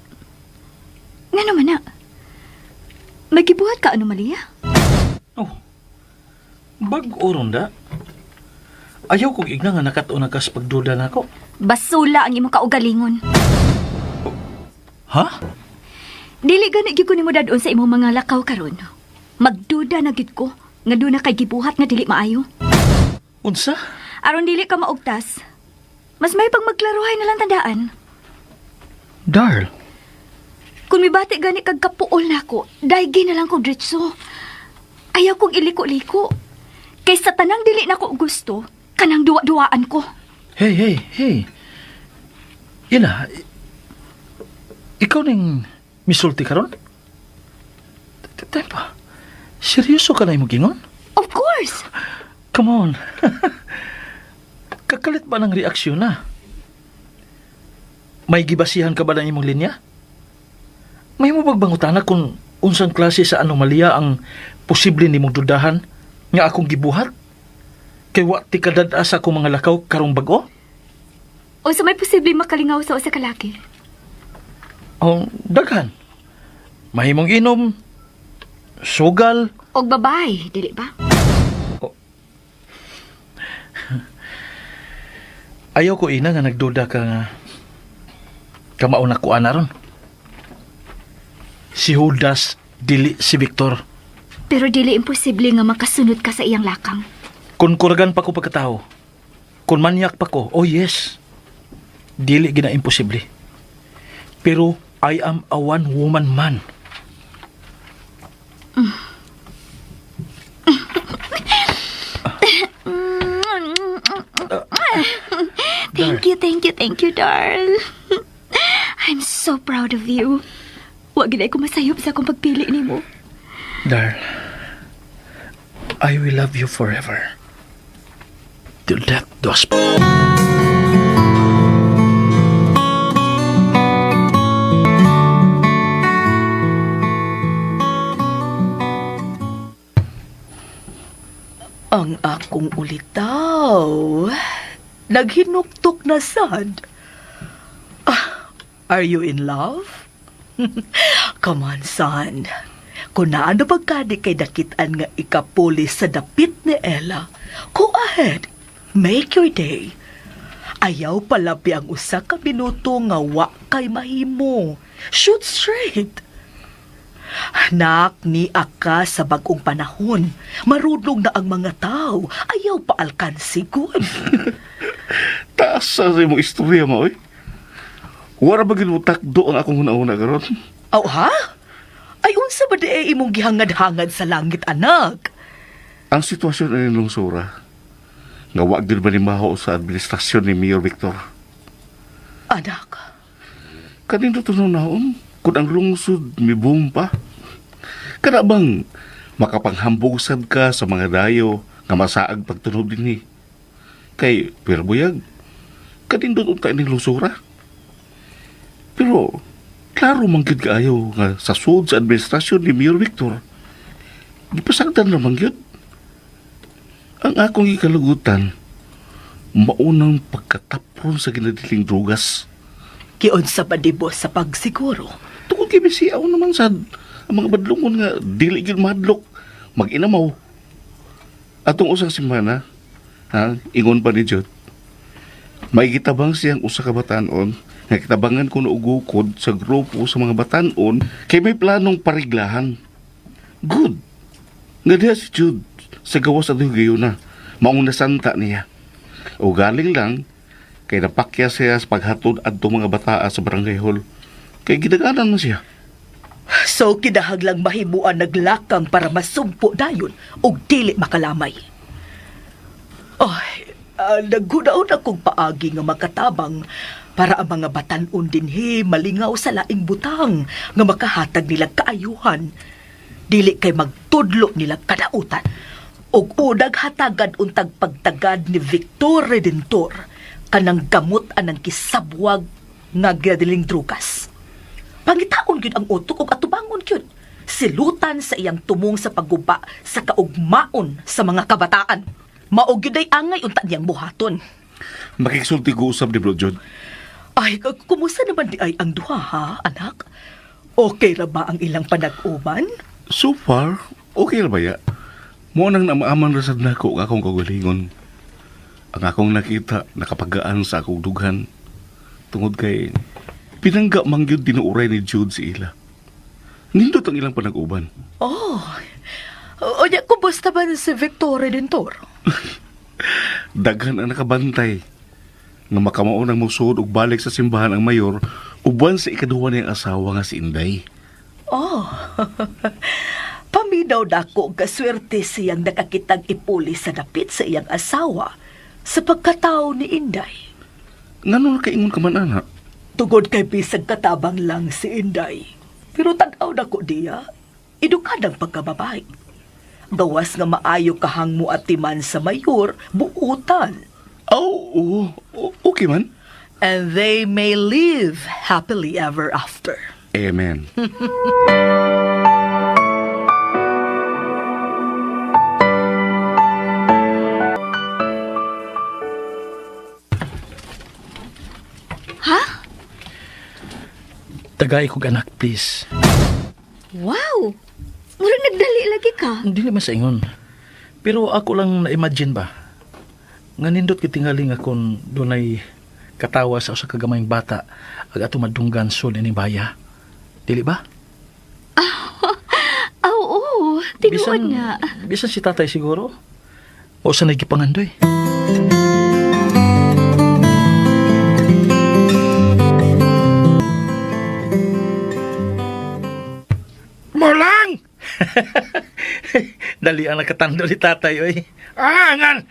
D: Nga naman na. May gibuhat ka anomalya?
E: Oh. Bag-o ronda. Ayaw kong igna nga nakatuon ka sa pagduda na ako.
D: Basula ang imong kaugalingon.
E: Ha?
D: Dili gani gyud ko nimo dadon sa imong mga lakaw karon. Magduda na gyud ko nga do na kay gibuhat nga dili maayo.
E: Unsa?
D: Aron dili ka maugtas. Mas may pag magklaruhay na lang tandaan.
E: Darl.
D: Kung mibati gani kag kapuol nako, daigi na lang ko diretso. Ayaw kong iliko-liko. Kay sa tanang dili nako gusto, kanang duwa-duwaan ko.
E: Hey. Ina, ikaw ning misulti karon? Tempa, seryoso ka na imong gingon?
D: Of course.
E: Come on. Kakalit ba ng reaksyon na? May gibasihan ka ba ng imong linya? May mo bagbangutana kung unsang klase sa anomalya ang posible nimong dudahan nga akong gibuhat? Kay wa ti kadad-a sa akong mga lakaw karong bag-o?
D: O sa may posibleng makalingaw sa usa ka laki?
E: O daghan. Mahimong inom, sugal,
D: Og babay, dili ba?
E: ayaw ko ina nga nagduda ka nga kamauna ko ron. Si Judas, dili si Victor.
D: Pero dili imposible nga makasunod ka sa iyang lakang.
E: Kung kurgan pa ko pagkatao, kung manyak pa ko, oh yes, dili gina imposible. Pero I am a one-woman man.
D: Thank you, darl. I'm so proud of you. Wa gid ko masayop sa akong pagpili nimo.
E: Darl, I will love you forever. Till death do us part.
I: Ang akong ulitaw. Naghinuktok na sad. Are you in love? Come on, son. Kung naano pagkadi kay dakitan nga ikapulis sa dapit ni Ella, go ahead. Make your day. Ayaw palabi ang usa ka minuto nga wa kay mahimo. Shoot straight. Anak ni Aka sa bagong panahon. Marunong na ang mga tao. Ayaw pa alkansigon.
G: Taas sa mo istorya mo, oy. Wala ba ginutakdo ang akong una-una karon?
I: Aw ha? Ay unsa ba di imong gihangad-hangad sa langit, anak?
G: Ang sitwasyon ay lungsura. Nga wag din ba ni maho sa administrasyon ni Mayor Victor?
I: Anak,
G: Kanino to naon? Kung ang lungsod mi boom pa? Kana bang makapanghambog sad ka sa mga dayo nga masaag pagtunog dinhi? Kay Pirbuyag, kanindot unta ining lungsura. Pero klaro man gyud kaayo nga sa sud sa administrasyon ni Mayor Victor. Gipasagdan naman gyud. Ang akong ikalugutan, maunang pagkatapron sa ginadiling drugas.
I: giunsa pa dibo sa pagsiguro?
G: Tungkol kay bisiaw naman sad, ang mga badlungon nga dili gyud madlok, mag-inamaw. Atong usang semana, ingon pa ni Jud, may gitabang siyang usa ka batanon nga kitabangan ko ugukod sa grupo sa mga batanon kay may planong pariglahan. Good. Nga diha si Jud sa gawas at na maong nasanta niya. O galing lang kay napakya siya sa paghatod adto mga bataa sa barangay hall. Kay gidaganan na siya.
I: So kinahanglang mahimuan naglakang para masumpo dayon og dili makalamay. Ay, naghunaon akong paagi nga makatabang para ang mga batanon dinhi malingaw sa laing butang nga makahatag nilang kaayuhan. Dili kay magtudlo nilang kadautan. Og unang hatagan untag pagtagad ni Victor Redentor kanang gamot anang kisabwag nga gadiling drugas. Pangitaon gyud ang utok ug atubangon gyud. Silutan sa iyang tumong sa pagguba sa kaugmaon sa mga kabataan. Mao gyud ay angay unta niyang buhaton.
G: Makiksulti ko usab ni Bro Jud.
I: Ay, kumusta naman di ay ang duha ha, anak? Okay ra ba ang ilang panag-uban?
G: So far, okay ra ba ya? Mo nang namaaman rasad nako ang akong kagalingon. Ang akong nakita nakapagaan sa akong dughan. Tungod kay pinangga mangyud dinuuray ni Jude si ila. Nindot ang ilang panag-uban.
I: Oh, o niya, kumusta ba si Victor Redentor?
G: Daghan ang nakabantay. Nga makamao nang musud og balik sa simbahan ang mayor, uban sa ikaduha niyang asawa nga si Inday.
I: Oh, paminaw na ako kaswerte siyang nakakitang ipuli sa dapit sa iyang asawa sa pagkatao ni Inday.
G: Ngano kaingon ka man, anak?
I: Tugod kay bisag katabang lang si Inday. Pero tanaw na ko diya, edukadang pagkababay. Gawas nga maayo kahang mo atiman sa mayor, buutan.
G: Oh, okay man.
I: And they may live happily ever after.
G: Amen.
E: Tagay kog anak, please.
D: Wow! Murag nagdali lagi ka.
E: Hindi naman sa ingon. Pero ako lang na-imagine ba? Nga nindot kitingaling akong dunay katawa sa usa ka gamayng bata ag ato madunggan sul ini baya. Dili ba?
D: Oo, tinuod nga.
E: Bisan si tatay siguro. O sa nagipangandoy.
H: Mulang!
E: Dali ang nakatando ni tatay, oy.
H: Alangan,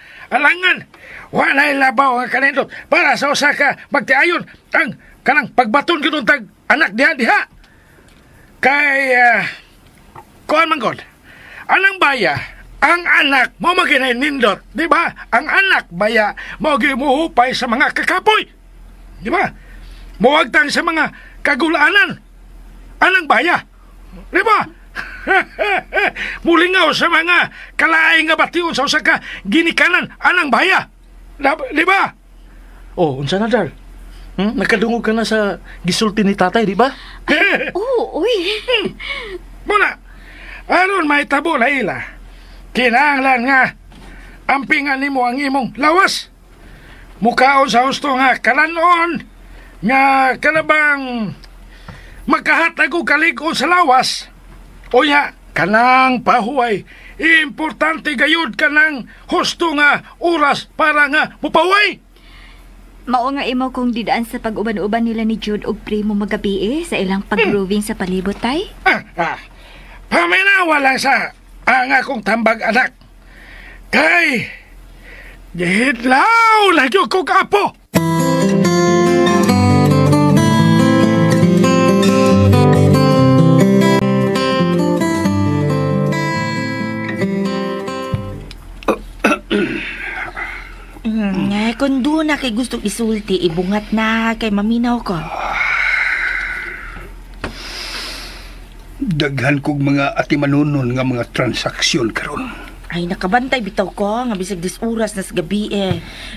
H: walay labaw ang kanindot para sa usa ka magtiayon ang kanang pagbaton gyud tag anak diha. Kay, kuhan man god, anang baya, ang anak mo maginay nindot, di ba? Ang anak baya mo gimuhupay sa mga kakapoy, di ba? Muwagtang sa mga kagulaanan, anang baya, di ba? Mulingaw sa mga kalaay nga batiyon sa usa ka ginikanan, anang baya, di ba?
E: Oh, unsa na, Dar? Nakadungog ka na sa gisulti ni tatay, di ba?
D: Oo, uy.
H: Muna, aron may tabo na ila, kinahanglan nga ampingan nimo ang imong lawas. Mukaon sa husto nga kalanon nga kanabang magkahatag og kalig-on sa lawas. Unya, kanang pahuway, importante gayud kanang husto nga oras para nga mupahuway.
D: Mao nga imo kung didaan sa pag-uban-uban nila ni Jude og primo magabi sa ilang pag-grooving sa palibot, tay?
H: Paminawa lang sa ang akong tambag anak. Kay, gihidlaw lagi ko kapo.
C: Kung doon na kay gusto isulti, ibungat na kay maminaw ko.
B: Daghan kog mga atimanunon nga mga transaksyon karon.
C: Ay, nakabantay bitaw ko, nga bisag oras na sa gabi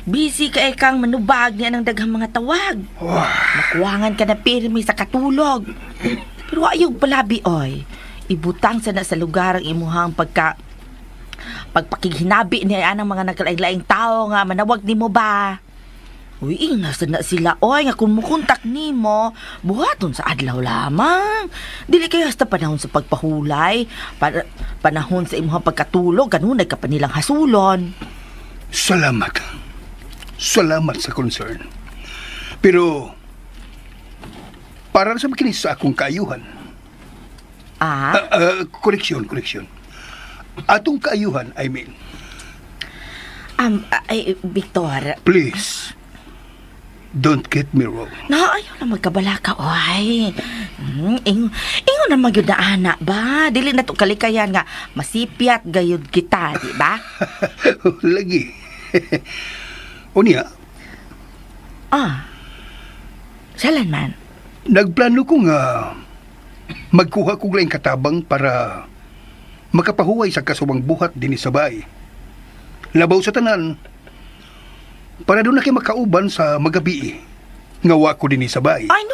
C: Busy ka kang manubag niya ng daghang mga tawag. Makuwangan ka na pirmi sa katulog. Pero ayog palabi, oy. Ibutang sa na sa lugar ang imuhang pagpakihinabi niya anang mga nagkalaing-laing tao nga manawag ni mo ba? Uy, nasa na sila, oy, nga kung mukontak ni mo, buhaton sa adlaw lamang. Dili kayo hasta panahon sa pagpahulay, panahon sa imuhang pagkatulog, kanunay ka pa nilang hasulon.
B: Salamat. Salamat sa concern. Pero, para sa makinis sa akong kaayuhan. Koreksyon. Atong kaayuhan, I mean.
C: Victor.
B: Please, don't get me wrong.
C: Ayaw na magkabala ka, oy. Ingon na magyud na anak ba? Dili na to kalikayan nga masipyat gayud kita, di ba?
B: Lagi. Unya,
C: salan man.
B: nagplano ko nga magkuha kog laing katabang para makapahuway sa kasubang buhat dinhi sa bay. Labaw sa tanan, para doon na kayo makauban sa magabi nga wa ko dinhi sa bay.
C: Ay, no.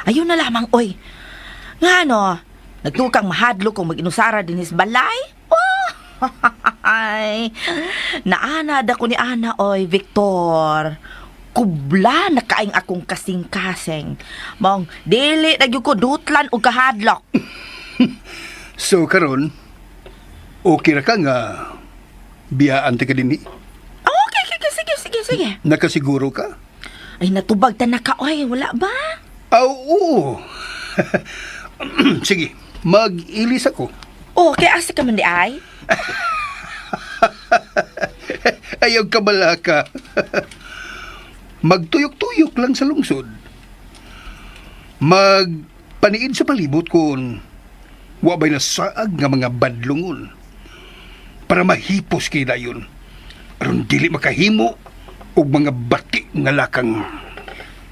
C: Ayun na lamang, oy. Nga no, nagtukang mahadlo kung mag-inusara din sa balay? Ay, naana da ko ni Ana, oy, Victor. Kubla na kaing akong kasing-kasing. Mong, dili nagyo ko dutlan o kahadlok.
B: So karon, okay ra ka nga biyaan ti ka dinhi?
C: Okay, sige.
B: Nakasiguro ka?
C: Ay, natubag ta na ka, oy, wala ba?
B: Oo. Sige, mag-ilis ako.
C: Okay, asa ka man di ay?
B: Ayaw ka bala ka. Magtuyok-tuyok lang sa lungsod. Magpaniid sa palibot kung wabay na saag nga mga badlungon. Para mahipos kay dayon. Aron dili makahimo og mga bati nga lakang.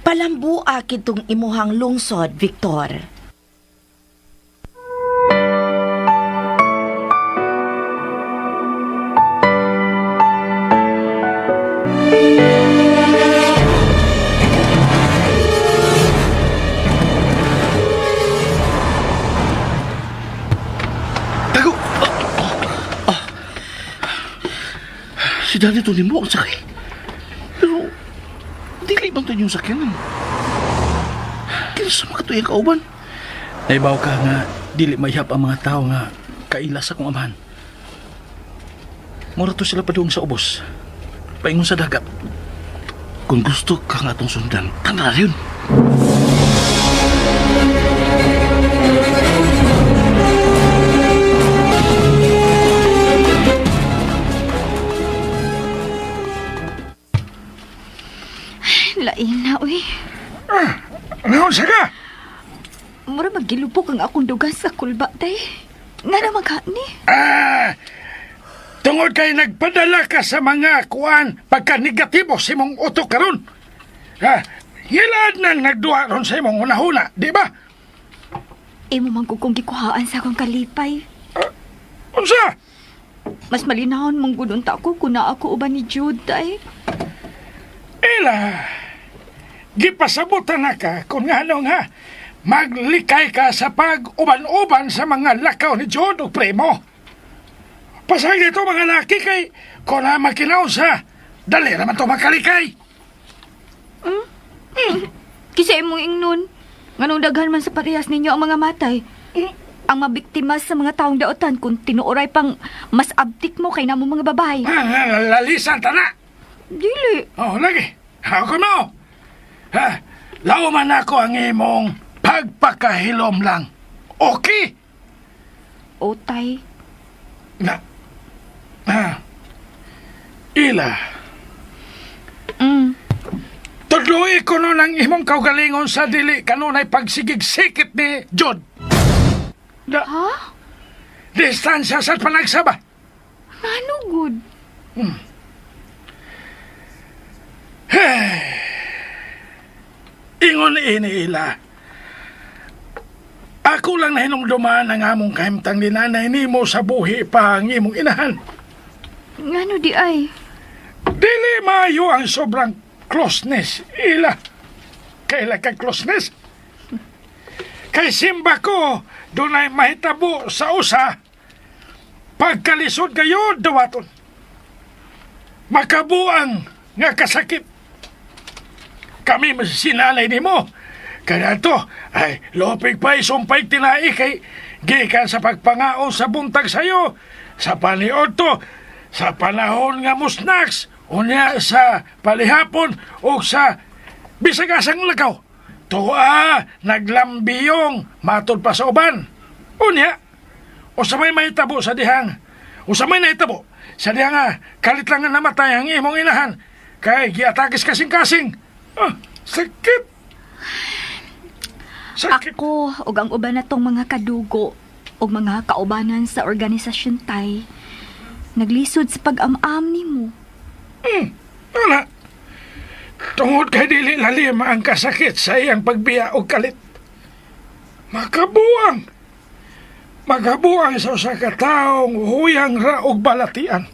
C: Palambua kitong imuhang lungsod, Victor.
G: Tago! Si Danny to mo ang sakit. Pero, dili bang tayo yung sakyanan? Kaya sa mga tuyang kauban.
E: Naibaw ka nga, dili mayhap ang mga tao nga kaila sa kong amahan. Mura to sila padung sa ubos. Paingon sa dagat.
G: Kung gusto ka nga itong sundan, tanda na yun.
D: Lain na, uy.
H: Ngayon, saga!
D: Mura magilupok ang akong dugas sa kulba, tay. Nga naman ka ni.
H: Tungod kay nagpadala ka sa mga kuan pagka-negatibo sa imong utok karon. Hilad nang nagduha ron sa imong hunahuna, di ba?
D: Imo man kung gikuhaan sa akong kalipay.
H: Unsa?
D: Mas malinahon mong gudunta ko kung na ako uban ni Jude, tay.
H: Gipasabutan na ka kung nga maglikay ka sa pag-uban-uban sa mga lakaw ni Jude o Primo. Pasag ito mga laki kay kung na makinaw sa dali naman ito makalikay.
D: Kisa imong ingnon. Nganong daghan man sa parehas ninyo ang mga matay. Ang mabiktima sa mga taong daotan kung tinuoray pang mas abtik mo kay namo mga babae.
H: Lalisan ta na.
D: Dili.
H: Lagi. Ako mo. Lauman ako ang imong pagpakahilom lang. Okay?
D: O, tay.
H: Ila. Tudloy ko nun ang imong kaugalingon sa dili kanunay pagsigig-sikip ni Jod.
D: Ha?
H: Distansya sa panagsaba.
D: Ano good?
H: Ingon iniila. Ako lang na hinungduman ang among kahimtang ni nanay nimo sa buhi pa ang imong inahan.
D: Ngano di ay?
H: Dili maayo ang sobrang closeness. Ila. Kaila ka closeness? Kay simba ko, doon ay mahitabo sa usa. Pagkalisod kayo, dawaton. Makabuang nga kasakit. Kami sinalay ni mo. Kaya to, ay lopig pa isumpay tinai kay gikan sa pagpangaon sa buntag sayo. Sa paniod to, sa panahon nga musnaks, unya sa palihapon o sa bisagasang lagaw. Tuwa, naglambiyong, matod pa sa uban. Unya, o sa may mahitabo sa dihang, o sa may nahitabo, sa dihang kalit lang nga namatay ang imong inahan, kay giatakis kasing-kasing. Sakit. Sakit.
D: Ako, ug ang uban na tong mga kadugo, o mga kaubanan sa organisasyon tay, naglisod sa pag-am-am ni mo.
H: Wala. Tungod kay dili lalim ang kasakit sa iyang pagbiya o kalit. Magabuang sa usa ka taong huyang ra og balatian.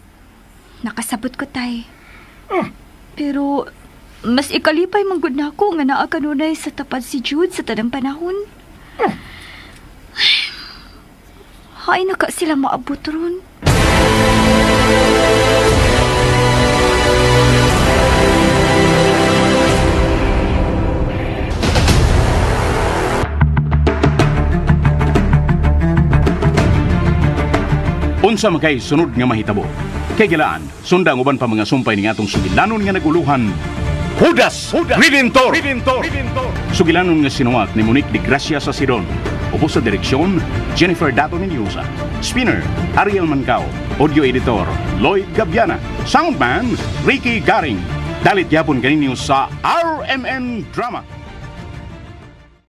D: Nakasabot ko tay. Pero mas ikalipay manggod na ako nga naa kanunay sa tapad si Jude sa tanang panahon. Hay na ka sila maabot ron.
A: Unsa man kay sunod nga mahitabo. Kay gilaan, sundang uban pa mga sumpay ning atong sugilanon nga naguluhan. Judas Redentor. Sugilanon nga sinuwat ni Monique de Gracia sa Sidon. Upo sa direksyon, Jennifer Dato Mendoza. Spinner, Ariel Mancao. Audio editor, Lloyd Gabiana. Soundman, Ricky Garing. Dalit yapon kaninyo sa RMN Drama.